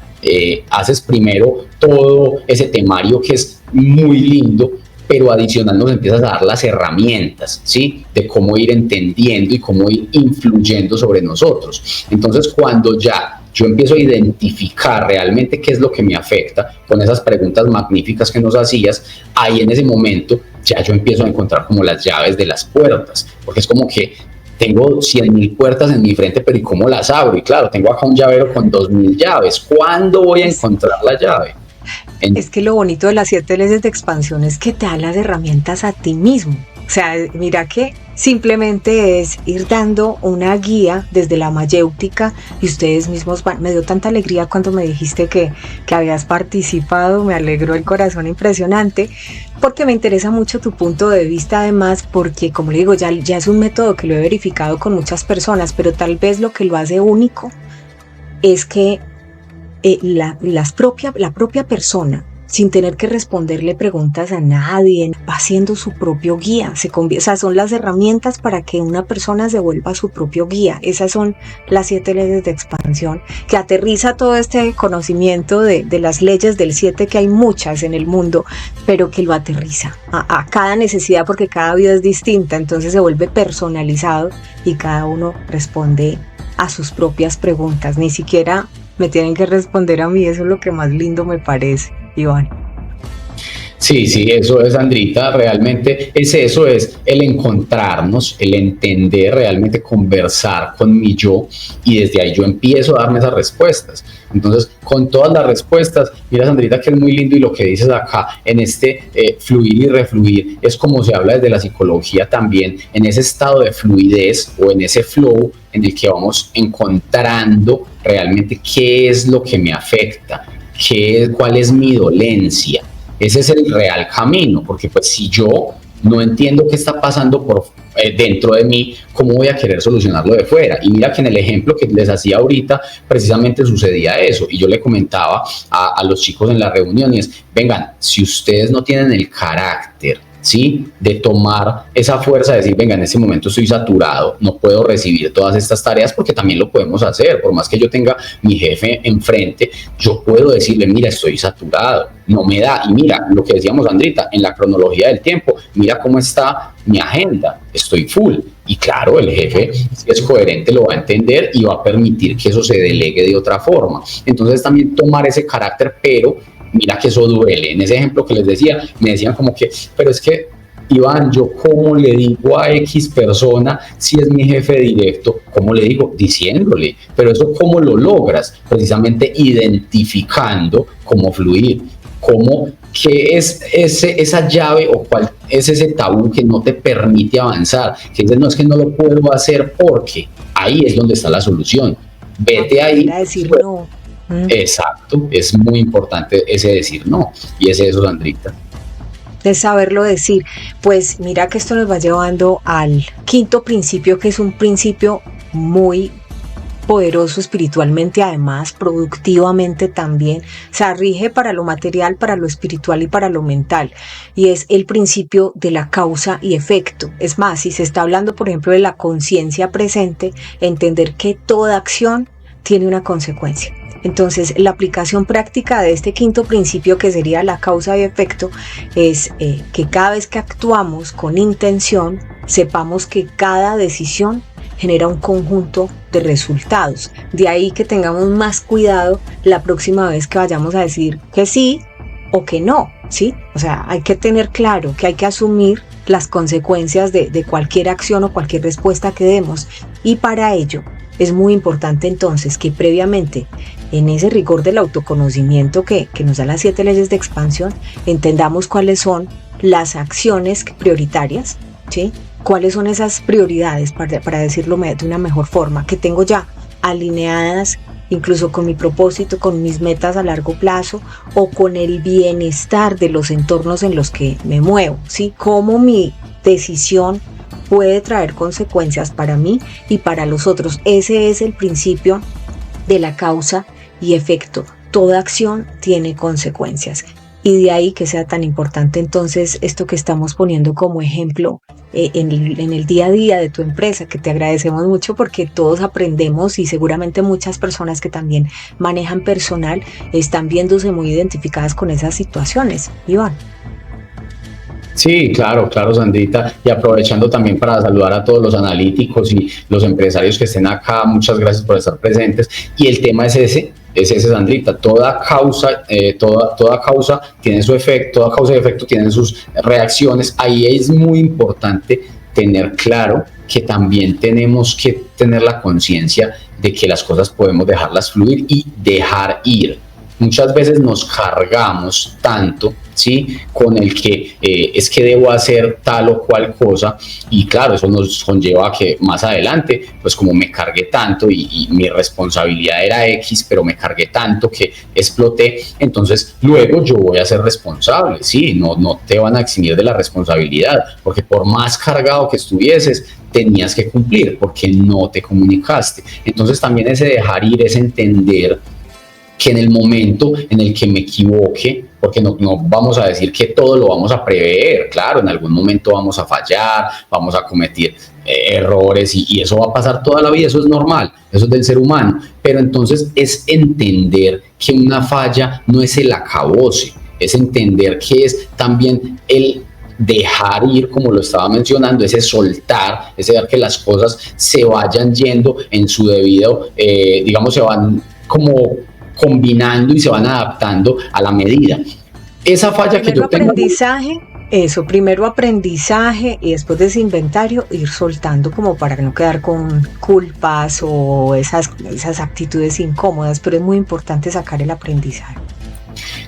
Haces primero todo ese temario que es muy lindo, pero adicional nos empiezas a dar las herramientas, ¿sí? De cómo ir entendiendo y cómo ir influyendo sobre nosotros. Entonces, cuando ya yo empiezo a identificar realmente qué es lo que me afecta con esas preguntas magníficas que nos hacías, ahí en ese momento ya yo empiezo a encontrar como las llaves de las puertas, porque es como que tengo 100.000 puertas en mi frente, pero ¿y cómo las abro? Y claro, tengo acá un llavero con 2.000 llaves. ¿Cuándo voy a encontrar la llave? Es que lo bonito de las 7 leyes de expansión es que te da las herramientas a ti mismo. O sea, mira que simplemente es ir dando una guía desde la mayéutica y ustedes mismos van. Me dio tanta alegría cuando me dijiste que habías participado, me alegró el corazón impresionante, porque me interesa mucho tu punto de vista además, porque como le digo, ya es un método que lo he verificado con muchas personas, pero tal vez lo que lo hace único es que la propia persona, sin tener que responderle preguntas a nadie, va haciendo su propio guía. O sea, son las herramientas para que una persona se vuelva su propio guía. Esas son las 7 leyes de expansión, que aterriza todo este conocimiento de las leyes del 7, que hay muchas en el mundo, pero que lo aterriza a cada necesidad, porque cada vida es distinta, entonces se vuelve personalizado y cada uno responde a sus propias preguntas. Ni siquiera me tienen que responder a mí, eso es lo que más lindo me parece, Iván. Sí, eso es, Sandrita, realmente eso es el encontrarnos, el entender, realmente conversar con mi yo, y desde ahí yo empiezo a darme esas respuestas. Entonces, con todas las respuestas, mira, Sandrita, que es muy lindo, y lo que dices acá en este fluir y refluir, es como se habla desde la psicología también, en ese estado de fluidez o en ese flow en el que vamos encontrando realmente qué es lo que me afecta, cuál es mi dolencia. Ese es el real camino, porque pues si yo no entiendo qué está pasando dentro de mí, ¿cómo voy a querer solucionarlo de fuera? Y mira que en el ejemplo que les hacía ahorita, precisamente sucedía eso, y yo le comentaba a los chicos en las reuniones, vengan, si ustedes no tienen el carácter, ¿sí?, de tomar esa fuerza de decir, venga, en este momento estoy saturado, no puedo recibir todas estas tareas, porque también lo podemos hacer, por más que yo tenga mi jefe enfrente, yo puedo decirle, mira, estoy saturado, no me da, y mira, lo que decíamos, Sandrita, en la cronología del tiempo, mira cómo está mi agenda, estoy full, y claro, el jefe, si es coherente, lo va a entender y va a permitir que eso se delegue de otra forma. Entonces también tomar ese carácter, pero mira que eso duele. En ese ejemplo que les decía, me decían como que, pero es que, Iván, yo cómo le digo a X persona si es mi jefe directo, ¿cómo le digo? Diciéndole, pero eso ¿cómo lo logras? Precisamente identificando cómo fluir, qué es esa llave o cuál es ese tabú que no te permite avanzar, que dices, no, es que no lo puedo hacer porque ahí es donde está la solución. Vete ahí. Decir no. Exacto, es muy importante ese decir no, y es eso, Sandrita. De saberlo decir. Pues mira que esto nos va llevando al 5º principio, que es un principio muy poderoso espiritualmente, además productivamente también. O sea, rige para lo material, para lo espiritual y para lo mental, y es el principio de la causa y efecto. Es más, si se está hablando, por ejemplo, de la conciencia presente, entender que toda acción tiene una consecuencia. Entonces, la aplicación práctica de este 5º principio, que sería la causa y efecto, es que cada vez que actuamos con intención, sepamos que cada decisión genera un conjunto de resultados. De ahí que tengamos más cuidado la próxima vez que vayamos a decir que sí o que no, ¿sí? O sea, hay que tener claro que hay que asumir las consecuencias de cualquier acción o cualquier respuesta que demos. Y para ello, Es muy importante entonces que previamente, en ese rigor del autoconocimiento que nos da las 7 leyes de expansión, entendamos cuáles son las acciones prioritarias, ¿sí? Cuáles son esas prioridades, para decirlo de una mejor forma, que tengo ya alineadas incluso con mi propósito, con mis metas a largo plazo o con el bienestar de los entornos en los que me muevo, ¿sí? Cómo mi decisión puede traer consecuencias para mí y para los otros. Ese es el principio de la causa y efecto. Toda acción tiene consecuencias. Y de ahí que sea tan importante entonces esto que estamos poniendo como ejemplo en el día a día de tu empresa, que te agradecemos mucho porque todos aprendemos y seguramente muchas personas que también manejan personal están viéndose muy identificadas con esas situaciones. Iván. Sí, claro, Sandrita, y aprovechando también para saludar a todos los analíticos y los empresarios que estén acá, muchas gracias por estar presentes, y el tema es ese, Sandrita, toda causa tiene su efecto, toda causa y efecto tienen sus reacciones. Ahí es muy importante tener claro que también tenemos que tener la conciencia de que las cosas podemos dejarlas fluir y dejar ir. Muchas veces nos cargamos tanto, ¿sí? Con el que es que debo hacer tal o cual cosa, y claro, eso nos conlleva a que más adelante, pues como me cargué tanto y mi responsabilidad era X, pero me cargué tanto que exploté, entonces luego yo voy a ser responsable, ¿sí? No te van a eximir de la responsabilidad, porque por más cargado que estuvieses, tenías que cumplir, porque no te comunicaste. Entonces también ese dejar ir es entender que en el momento en el que me equivoque, porque no vamos a decir que todo lo vamos a prever, claro, en algún momento vamos a fallar, vamos a cometer errores y eso va a pasar toda la vida, eso es normal, eso es del ser humano, pero entonces es entender que una falla no es el acabose, es entender que es también el dejar ir, como lo estaba mencionando, ese soltar, ese ver que las cosas se vayan yendo en su debido, digamos, se van como combinando y se van adaptando a la medida. Esa falla que yo tengo... Primero aprendizaje y después de ese inventario ir soltando como para no quedar con culpas o esas actitudes incómodas, pero es muy importante sacar el aprendizaje.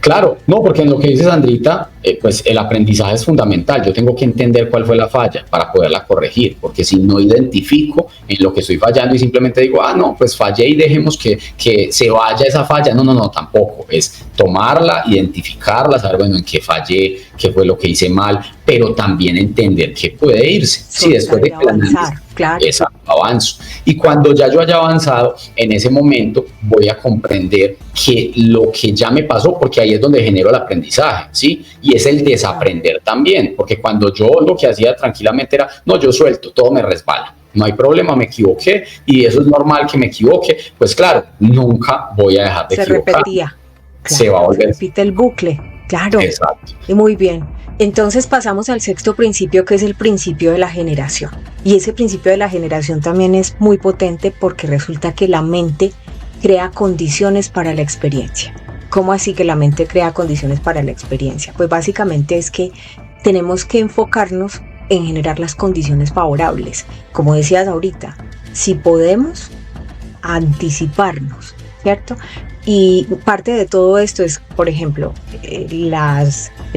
Claro, no, porque en lo que dice Sandrita, pues el aprendizaje es fundamental. Yo tengo que entender cuál fue la falla para poderla corregir, porque si no identifico en lo que estoy fallando y simplemente digo, no, pues fallé y dejemos que se vaya esa falla, no, tampoco. Es tomarla, identificarla, saber, bueno, en qué fallé, qué fue lo que hice mal, pero también entender que puede irse. Sí, después de que avanzar, claro. Exacto, avanzo. Y cuando ya yo haya avanzado, en ese momento voy a comprender que lo que ya me pasó, porque ahí es donde genero el aprendizaje, ¿sí? Y es el desaprender también, porque cuando yo lo que hacía tranquilamente era, no, yo suelto, todo me resbala. No hay problema, me equivoqué y eso es normal que me equivoque. Pues claro, nunca voy a dejar de equivocar. Se repetía. Claro, se va a volver. Se repite el bucle, claro. Exacto. Y muy bien. Entonces pasamos al sexto principio, que es el principio de la generación. Y ese principio de la generación también es muy potente porque resulta que la mente crea condiciones para la experiencia. ¿Cómo así que la mente crea condiciones para la experiencia? Pues básicamente es que tenemos que enfocarnos en generar las condiciones favorables. Como decías ahorita, si podemos anticiparnos, ¿cierto? Y parte de todo esto es, por ejemplo, el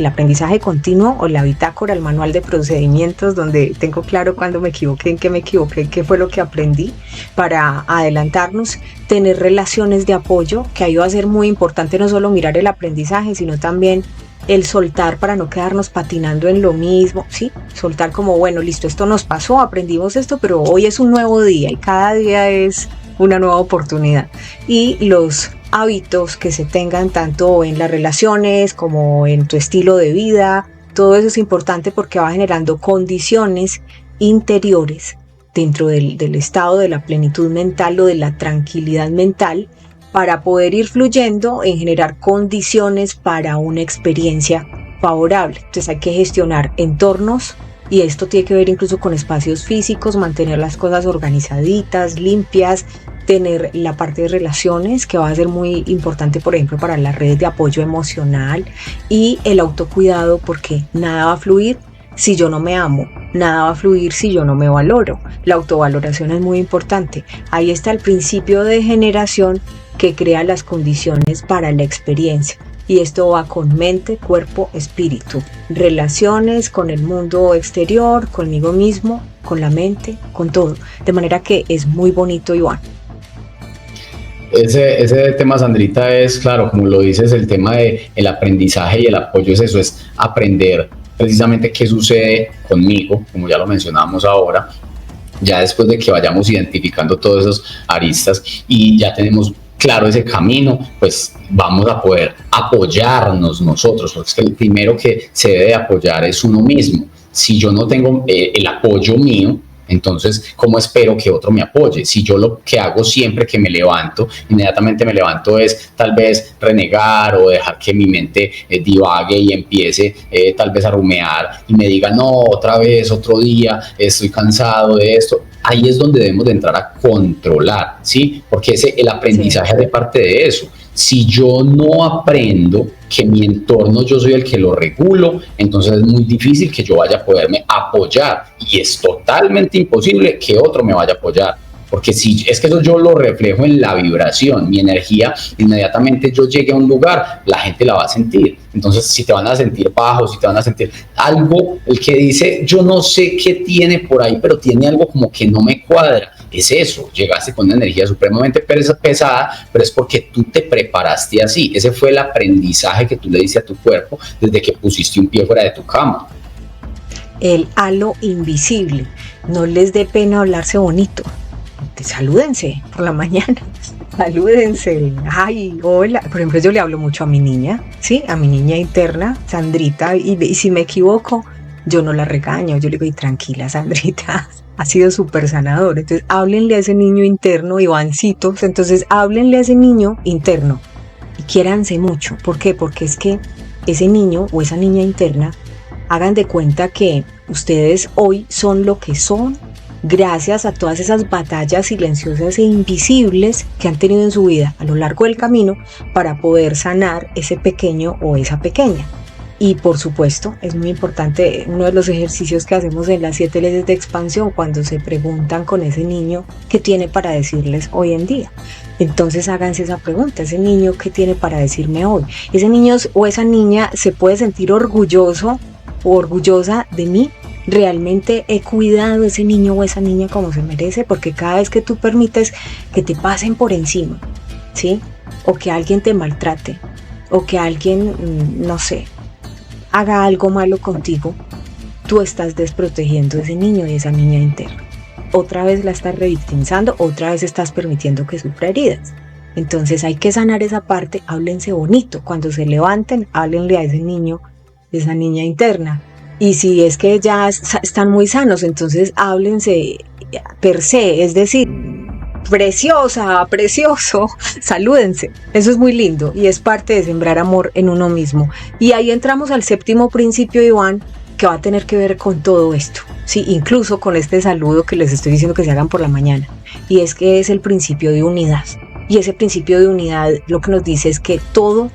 aprendizaje continuo o la bitácora, el manual de procedimientos, donde tengo claro cuándo me equivoqué, en qué me equivoqué, qué fue lo que aprendí, para adelantarnos, tener relaciones de apoyo, que ahí va a ser muy importante no solo mirar el aprendizaje, sino también el soltar para no quedarnos patinando en lo mismo, ¿sí? Soltar como, bueno, listo, esto nos pasó, aprendimos esto, pero hoy es un nuevo día y cada día es una nueva oportunidad. Y los hábitos que se tengan tanto en las relaciones como en tu estilo de vida, todo eso es importante porque va generando condiciones interiores dentro del estado de la plenitud mental o de la tranquilidad mental para poder ir fluyendo en generar condiciones para una experiencia favorable. Entonces hay que gestionar entornos y esto tiene que ver incluso con espacios físicos, mantener las cosas organizaditas, limpias, tener la parte de relaciones que va a ser muy importante, por ejemplo, para las redes de apoyo emocional y el autocuidado, porque nada va a fluir si yo no me amo. nada va a fluir si yo no me valoro. La autovaloración es muy importante. Ahí está el principio de generación que crea las condiciones para la experiencia. Y esto va con mente, cuerpo, espíritu. Relaciones con el mundo exterior, conmigo mismo, con la mente, con todo. De manera que es muy bonito, Iván. Ese tema, Sandrita, es claro, como lo dices, el tema del aprendizaje y el apoyo es eso, es aprender precisamente qué sucede conmigo, como ya lo mencionamos ahora, ya después de que vayamos identificando todas esas aristas y ya tenemos claro ese camino, pues vamos a poder apoyarnos nosotros, porque es que el primero que se debe apoyar es uno mismo. Si yo no tengo el apoyo mío, entonces, ¿cómo espero que otro me apoye? Si yo lo que hago siempre que me levanto, inmediatamente me levanto es tal vez renegar o dejar que mi mente divague y empiece tal vez a rumear y me diga, no, otra vez, otro día, estoy cansado de esto. Ahí es donde debemos de entrar a controlar, ¿sí? Porque el aprendizaje hace parte de eso. Si yo no aprendo que mi entorno yo soy el que lo regulo, entonces es muy difícil que yo vaya a poderme apoyar y es totalmente imposible que otro me vaya a apoyar. Porque si es que eso yo lo reflejo en la vibración, mi energía, inmediatamente yo llegue a un lugar, la gente la va a sentir. Entonces, si te van a sentir bajo, si te van a sentir algo, el que dice, yo no sé qué tiene por ahí, pero tiene algo como que no me cuadra, es eso, llegaste con una energía supremamente pesada, pero es porque tú te preparaste así. Ese fue el aprendizaje que tú le diste a tu cuerpo desde que pusiste un pie fuera de tu cama. El halo invisible, no les dé pena hablarse bonito. Salúdense por la mañana, salúdense, ay, hola. Por ejemplo, yo le hablo mucho a mi niña, ¿sí? A mi niña interna, Sandrita, y si me equivoco, yo no la regaño, yo le digo, y tranquila, Sandrita, ha sido súper sanador. Entonces, háblenle a ese niño interno, Ivancito, entonces háblenle a ese niño interno y quiéranse mucho. ¿Por qué? Porque es que ese niño o esa niña interna, hagan de cuenta que ustedes hoy son lo que son gracias a todas esas batallas silenciosas e invisibles que han tenido en su vida a lo largo del camino para poder sanar ese pequeño o esa pequeña. Y por supuesto, es muy importante uno de los ejercicios que hacemos en las 7 leyes de expansión cuando se preguntan con ese niño qué tiene para decirles hoy en día. Entonces háganse esa pregunta, ese niño qué tiene para decirme hoy. Ese niño o esa niña se puede sentir orgulloso o orgullosa de mí. Realmente he cuidado a ese niño o esa niña como se merece, porque cada vez que tú permites que te pasen por encima, ¿sí? O que alguien te maltrate, o que alguien, no sé, haga algo malo contigo, tú estás desprotegiendo a ese niño y esa niña interna. Otra vez la estás revictimizando, otra vez estás permitiendo que sufra heridas. Entonces hay que sanar esa parte, háblense bonito. Cuando se levanten, háblenle a ese niño, esa niña interna. Y si es que ya están muy sanos, entonces háblense per se, es decir, preciosa, precioso, salúdense. Eso es muy lindo y es parte de sembrar amor en uno mismo. Y ahí entramos al 7º principio, Iván, que va a tener que ver con todo esto, sí, incluso con este saludo que les estoy diciendo que se hagan por la mañana. Y es que es el principio de unidad. Y ese principio de unidad lo que nos dice es que todo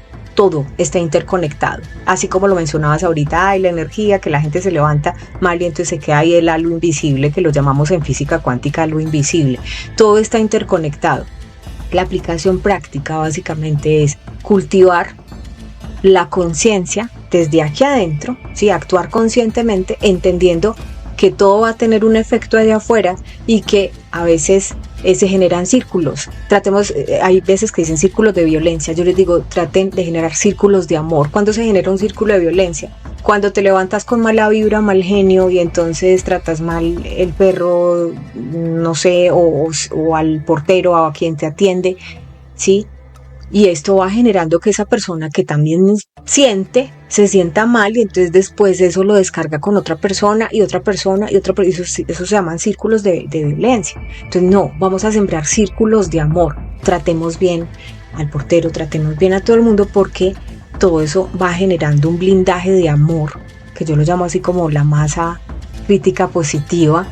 está interconectado, así como lo mencionabas ahorita, hay la energía, que la gente se levanta mal y entonces se queda ahí el halo invisible, que lo llamamos en física cuántica halo invisible. Todo está interconectado. La aplicación práctica básicamente es cultivar la conciencia desde aquí adentro, ¿sí? Actuar conscientemente, entendiendo que todo va a tener un efecto allá afuera y que a veces se generan círculos. Hay veces que dicen círculos de violencia. Yo les digo, traten de generar círculos de amor. ¿Cuándo se genera un círculo de violencia? Cuando te levantas con mala vibra, mal genio y entonces tratas mal el perro, no sé, o al portero o a quien te atiende, ¿sí? Y esto va generando que esa persona que también se sienta mal y entonces después eso lo descarga con otra persona y otra persona y otra persona. Eso se llaman círculos de violencia. Entonces no, vamos a sembrar círculos de amor. Tratemos bien al portero, tratemos bien a todo el mundo, porque todo eso va generando un blindaje de amor, que yo lo llamo así como la masa crítica positiva.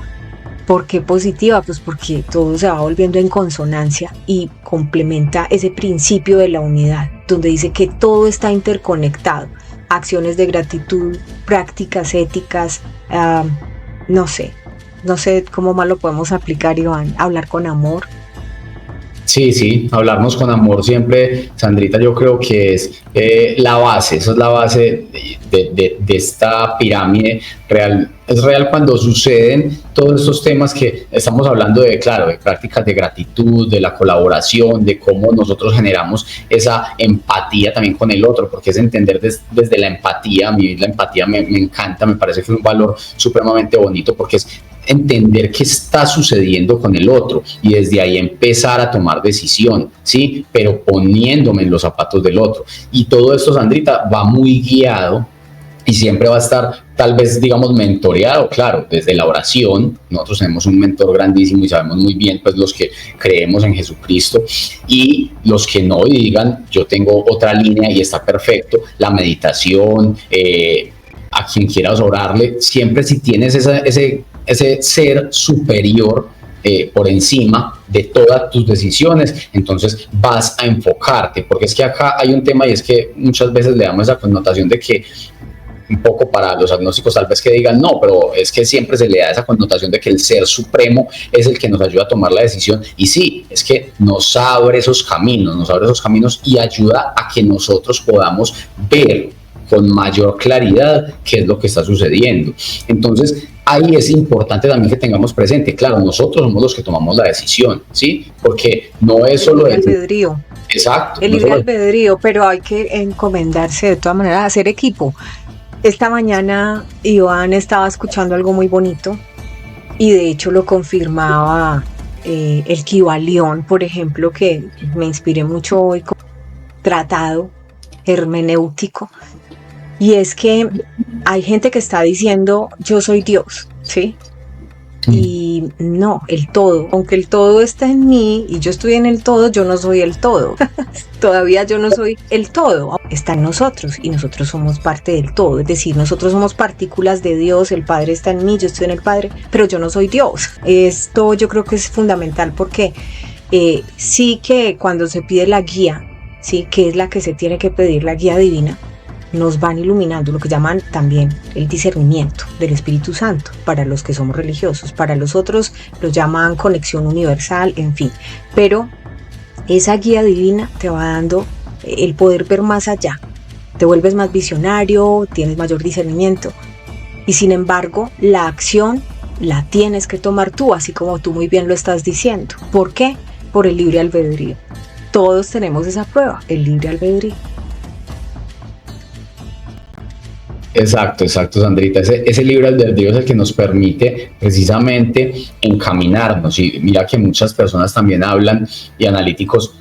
¿Por qué positiva? Pues porque todo se va volviendo en consonancia y complementa ese principio de la unidad, donde dice que todo está interconectado. Acciones de gratitud, prácticas éticas, no sé, no sé cómo más lo podemos aplicar, Iván, hablar con amor. Sí, sí, hablarnos con amor siempre, Sandrita, yo creo que es la base, esa es la base de esta pirámide real. Es real cuando suceden todos estos temas que estamos hablando de, claro, de prácticas de gratitud, de la colaboración, de cómo nosotros generamos esa empatía también con el otro, porque es entender desde la empatía. A mí la empatía me encanta, me parece que es un valor supremamente bonito, porque es entender qué está sucediendo con el otro y desde ahí empezar a tomar decisión, ¿sí? Pero poniéndome en los zapatos del otro. Y todo esto, Sandrita, va muy guiado y siempre va a estar, tal vez, digamos, mentoreado, claro, desde la oración. Nosotros tenemos un mentor grandísimo y sabemos muy bien, pues, los que creemos en Jesucristo, y los que no, y digan, yo tengo otra línea y está perfecto, la meditación, a quien quieras orarle, siempre si tienes ese ser superior por encima de todas tus decisiones, entonces vas a enfocarte, porque es que acá hay un tema, y es que muchas veces le damos esa connotación de que, un poco para los agnósticos tal vez, que digan no, pero es que siempre se le da esa connotación de que el ser supremo es el que nos ayuda a tomar la decisión, y sí, es que nos abre esos caminos y ayuda a que nosotros podamos ver con mayor claridad qué es lo que está sucediendo. Entonces, ahí es importante también que tengamos presente, claro, nosotros somos los que tomamos la decisión, ¿sí? Porque no es solo el albedrío. Exacto. El libre albedrío, pero hay que encomendarse de todas maneras, hacer equipo. Esta mañana Iván estaba escuchando algo muy bonito y de hecho lo confirmaba el Kybalión, por ejemplo, que me inspiré mucho hoy con tratado hermenéutico. Y es que hay gente que está diciendo, yo soy Dios, ¿sí? Y no, el todo, aunque el todo está en mí y yo estoy en el todo, yo no soy el todo. Todavía yo no soy el todo, está en nosotros y nosotros somos parte del todo. Es decir, nosotros somos partículas de Dios, el Padre está en mí, yo estoy en el Padre, pero yo no soy Dios. Esto yo creo que es fundamental, porque sí que cuando se pide la guía, sí, que es la que se tiene que pedir, la guía divina, nos van iluminando, lo que llaman también el discernimiento del Espíritu Santo, para los que somos religiosos. Para los otros lo llaman conexión universal, en fin. Pero esa guía divina te va dando el poder ver más allá. Te vuelves más visionario, tienes mayor discernimiento. Y sin embargo, la acción la tienes que tomar tú, así como tú muy bien lo estás diciendo. ¿Por qué? Por el libre albedrío. Todos tenemos esa prueba, el libre albedrío. Exacto, Sandrita. Ese libre albedrío es el que nos permite precisamente encaminarnos. Y mira que muchas personas también hablan, y analíticos,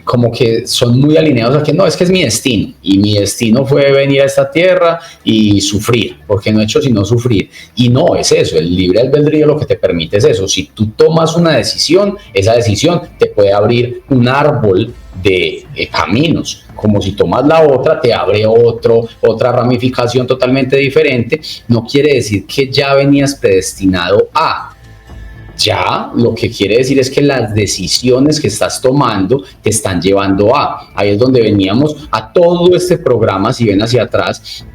como que son muy alineados a que no, es que es mi destino, y mi destino fue venir a esta tierra y sufrir, porque no he hecho sino sufrir. Y no es eso, el libre albedrío lo que te permite es eso. Si tú tomas una decisión, esa decisión te puede abrir un árbol de caminos, como si tomas la otra, te abre otra ramificación totalmente diferente. No quiere decir que ya venías predestinado a. Ya lo que quiere decir es que las decisiones que estás tomando te están llevando a. Ahí es donde veníamos a todo este programa, si ven hacia atrás,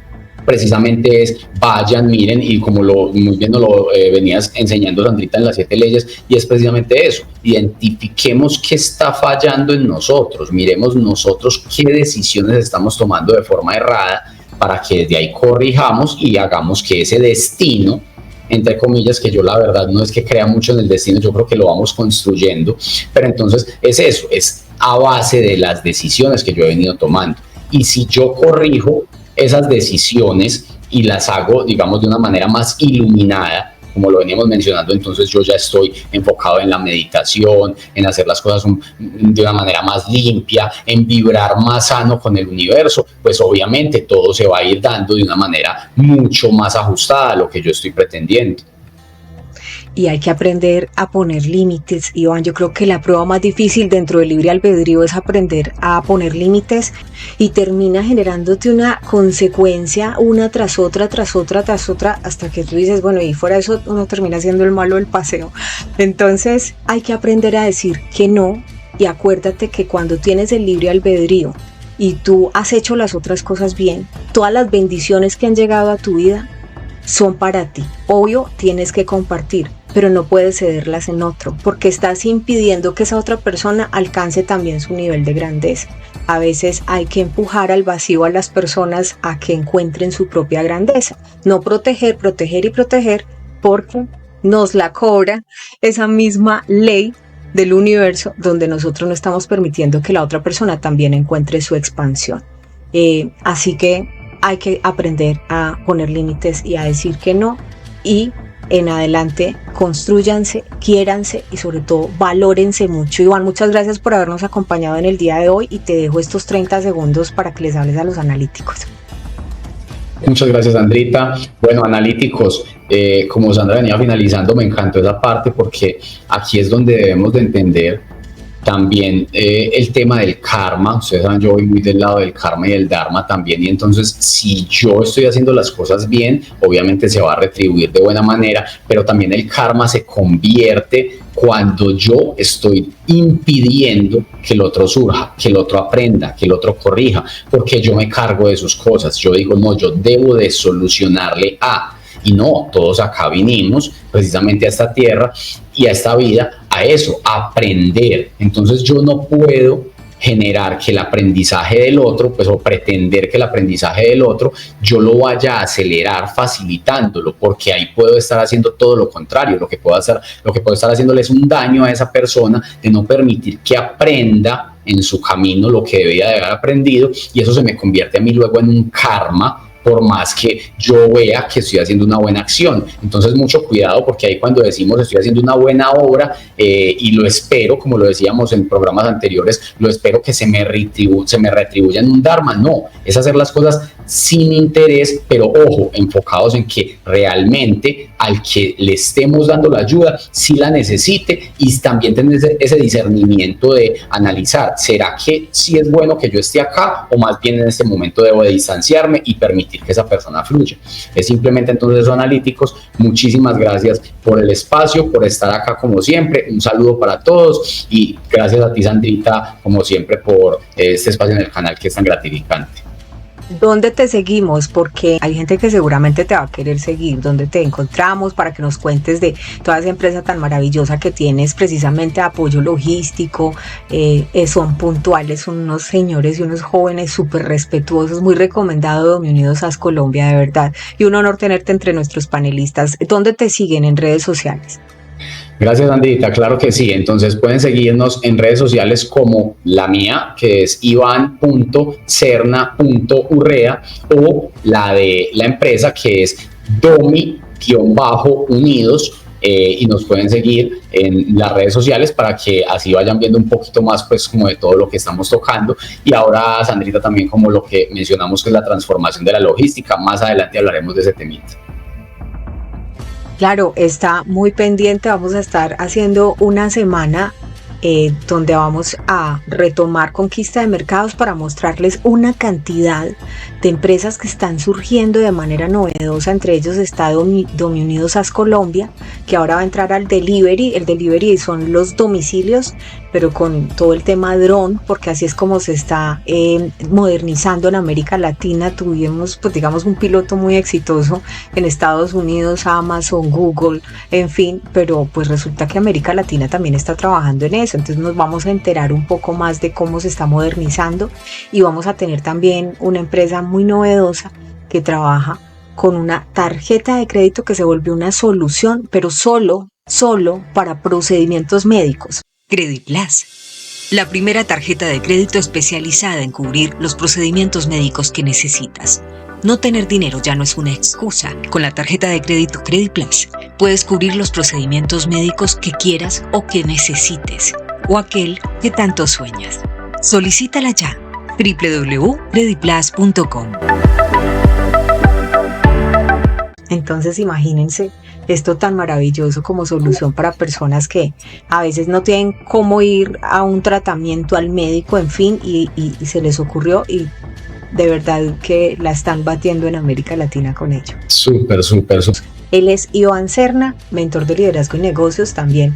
precisamente es vayan, miren, y como muy bien nos lo venías enseñando, Sandrita, en las 7 leyes, y es precisamente eso: identifiquemos qué está fallando en nosotros, miremos nosotros qué decisiones estamos tomando de forma errada, para que desde ahí corrijamos y hagamos que ese destino, entre comillas, que yo la verdad no es que crea mucho en el destino, yo creo que lo vamos construyendo, pero entonces es eso, es a base de las decisiones que yo he venido tomando. Y si yo corrijo esas decisiones y las hago, digamos, de una manera más iluminada, como lo veníamos mencionando, entonces yo ya estoy enfocado en la meditación, en hacer las cosas de una manera más limpia, en vibrar más sano con el universo, pues obviamente todo se va a ir dando de una manera mucho más ajustada a lo que yo estoy pretendiendo. Y hay que aprender a poner límites, Iván. Yo creo que la prueba más difícil dentro del libre albedrío es aprender a poner límites, y termina generándote una consecuencia una tras otra, hasta que tú dices, bueno, y fuera de eso uno termina siendo el malo del paseo. Entonces hay que aprender a decir que no, y acuérdate que cuando tienes el libre albedrío y tú has hecho las otras cosas bien, todas las bendiciones que han llegado a tu vida son para ti. Obvio, tienes que compartir, pero no puedes cederlas en otro, porque estás impidiendo que esa otra persona alcance también su nivel de grandeza. A veces hay que empujar al vacío a las personas a que encuentren su propia grandeza. No proteger, proteger y proteger, porque nos la cobra esa misma ley del universo, donde nosotros no estamos permitiendo que la otra persona también encuentre su expansión. Así que hay que aprender a poner límites y a decir que no, y en adelante constrúyanse, quiéranse y sobre todo valórense mucho. Iván, muchas gracias por habernos acompañado en el día de hoy y te dejo estos 30 segundos para que les hables a los analíticos. Muchas gracias, Sandrita. Bueno, analíticos, como Sandra venía finalizando, me encantó esa parte porque aquí es donde debemos de entender también el tema del karma. Ustedes saben, yo voy muy del lado del karma y del dharma también, y entonces si yo estoy haciendo las cosas bien, obviamente se va a retribuir de buena manera, pero también el karma se convierte cuando yo estoy impidiendo que el otro surja, que el otro aprenda, que el otro corrija, porque yo me cargo de sus cosas. Yo digo, no, yo debo de solucionarle a... Y no, todos acá vinimos precisamente a esta tierra y a esta vida, a eso, a aprender. Entonces yo no puedo generar que el aprendizaje del otro, pues, o pretender que el aprendizaje del otro yo lo vaya a acelerar facilitándolo, porque ahí puedo estar haciendo todo lo contrario. Lo que puedo estar haciéndole es un daño a esa persona, de no permitir que aprenda en su camino lo que debía de haber aprendido, y eso se me convierte a mí luego en un karma, por más que yo vea que estoy haciendo una buena acción. Entonces mucho cuidado, porque ahí cuando decimos estoy haciendo una buena obra, y lo espero, como lo decíamos en programas anteriores, lo espero que se me retribuya en un dharma. No, es hacer las cosas sin interés, pero ojo, enfocados en que realmente al que le estemos dando la ayuda sí la necesite, y también tener ese discernimiento de analizar, ¿será que sí es bueno que yo esté acá, o más bien en este momento debo de distanciarme y permitir que esa persona fluya? Es simplemente entonces, analíticos, muchísimas gracias por el espacio, por estar acá como siempre. Un saludo para todos y gracias a ti, Sandrita, como siempre, por este espacio en el canal que es tan gratificante. ¿Dónde te seguimos? Porque hay gente que seguramente te va a querer seguir. ¿Dónde te encontramos para que nos cuentes de toda esa empresa tan maravillosa que tienes, precisamente apoyo logístico? Son puntuales, son unos señores y unos jóvenes súper respetuosos, muy recomendado Domiunidos AS Colombia, de verdad. Y un honor tenerte entre nuestros panelistas. ¿Dónde te siguen en redes sociales? Gracias, Andrita. Claro que sí. Entonces pueden seguirnos en redes sociales como la mía, que es ivan.cerna.urrea, o la de la empresa, que es domi-unidos, y nos pueden seguir en las redes sociales para que así vayan viendo un poquito más, pues, como de todo lo que estamos tocando. Y ahora, Sandrita, también como lo que mencionamos, que es la transformación de la logística. Más adelante hablaremos de ese temita. Claro, está muy pendiente. Vamos a estar haciendo una semana donde vamos a retomar conquista de mercados para mostrarles una cantidad de empresas que están surgiendo de manera novedosa. Entre ellos está Domiunidos AS Colombia, que ahora va a entrar al delivery. El delivery son los domicilios, pero con todo el tema dron, porque así es como se está modernizando en América Latina. Tuvimos, pues, digamos, un piloto muy exitoso en Estados Unidos, Amazon, Google, en fin, pero pues resulta que América Latina también está trabajando en eso. Entonces nos vamos a enterar un poco más de cómo se está modernizando, y vamos a tener también una empresa muy novedosa que trabaja con una tarjeta de crédito que se volvió una solución, pero solo para procedimientos médicos. Crediplas, la primera tarjeta de crédito especializada en cubrir los procedimientos médicos que necesitas. No tener dinero ya no es una excusa. Con la tarjeta de crédito Crediplas puedes cubrir los procedimientos médicos que quieras o que necesites, o aquel que tanto sueñas. Solicítala ya. www.crediplas.com. Entonces imagínense esto tan maravilloso como solución para personas que a veces no tienen cómo ir a un tratamiento al médico, en fin, y se les ocurrió, y de verdad que la están batiendo en América Latina con ello. Súper, súper, súper. Él es Iván Serna, mentor de liderazgo y negocios. También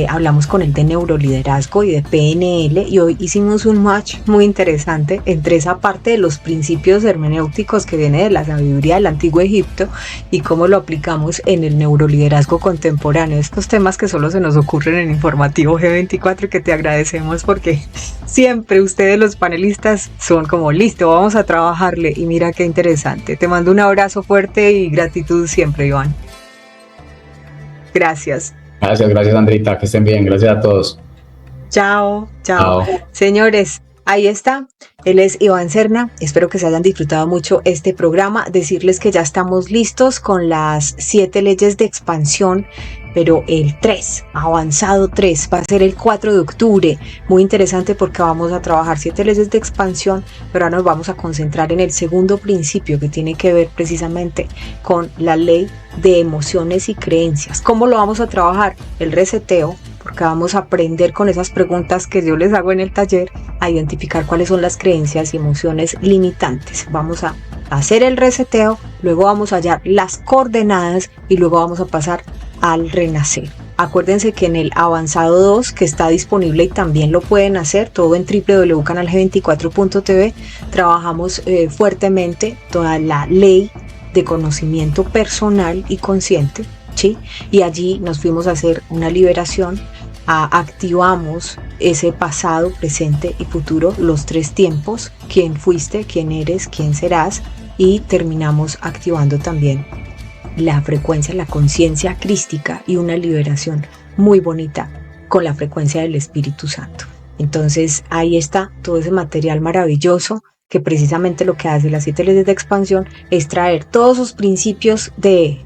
hablamos con él de neuroliderazgo y de PNL, y hoy hicimos un match muy interesante entre esa parte de los principios hermenéuticos que viene de la sabiduría del antiguo Egipto y cómo lo aplicamos en el neuroliderazgo contemporáneo. Estos temas que solo se nos ocurren en Informativo G24 y que te agradecemos porque siempre ustedes los panelistas son como listo, vamos a trabajarle, y mira qué interesante. Te mando un abrazo fuerte y gratitud siempre, Iván. Gracias. Gracias, Andrita, que estén bien, gracias a todos. Chao. Señores, ahí está. Él es Iván Serna. Espero que se hayan disfrutado mucho este programa. Decirles que ya estamos listos con las 7 leyes de expansión, pero el 3, avanzado 3, va a ser el 4 de octubre. Muy interesante porque vamos a trabajar 7 leyes de expansión, pero ahora nos vamos a concentrar en el segundo principio que tiene que ver precisamente con la ley de emociones y creencias. ¿Cómo lo vamos a trabajar? El reseteo, porque vamos a aprender con esas preguntas que yo les hago en el taller a identificar cuáles son las creencias y emociones limitantes. Vamos a hacer el reseteo, luego vamos a hallar las coordenadas y luego vamos a pasar al renacer. Acuérdense que en el avanzado 2, que está disponible y también lo pueden hacer todo en www.canalg24.tv, trabajamos fuertemente toda la ley de conocimiento personal y consciente, ¿sí? Y allí nos fuimos a hacer una liberación, activamos ese pasado, presente y futuro, los 3 tiempos: quién fuiste, quién eres, quién serás, y terminamos activando también la frecuencia, la conciencia crística y una liberación muy bonita con la frecuencia del Espíritu Santo. Entonces ahí está todo ese material maravilloso que precisamente lo que hace las 7 leyes de expansión es traer todos esos principios de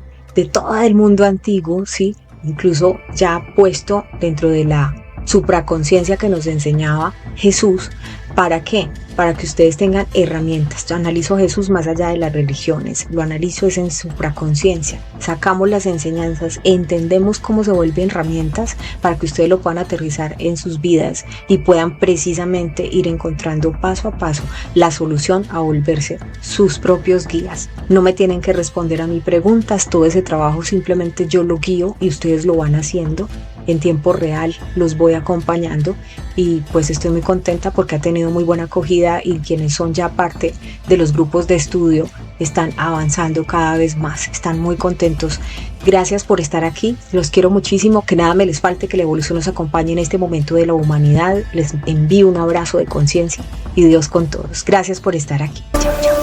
todo el mundo antiguo, ¿sí? Incluso ya puesto dentro de la supraconciencia que nos enseñaba Jesús. ¿Para qué? Para que ustedes tengan herramientas. Yo analizo a Jesús más allá de las religiones, lo analizo es en supraconciencia. Sacamos las enseñanzas, entendemos cómo se vuelven herramientas para que ustedes lo puedan aterrizar en sus vidas y puedan precisamente ir encontrando paso a paso la solución a volverse sus propios guías. No me tienen que responder a mis preguntas, todo ese trabajo simplemente yo lo guío y ustedes lo van haciendo. En tiempo real los voy acompañando y pues estoy muy contenta porque ha tenido muy buena acogida y quienes son ya parte de los grupos de estudio están avanzando cada vez más, están muy contentos. Gracias por estar aquí, los quiero muchísimo, que nada me les falte, que la evolución nos acompañe en este momento de la humanidad. Les envío un abrazo de conciencia y Dios con todos. Gracias por estar aquí. Chao, chao.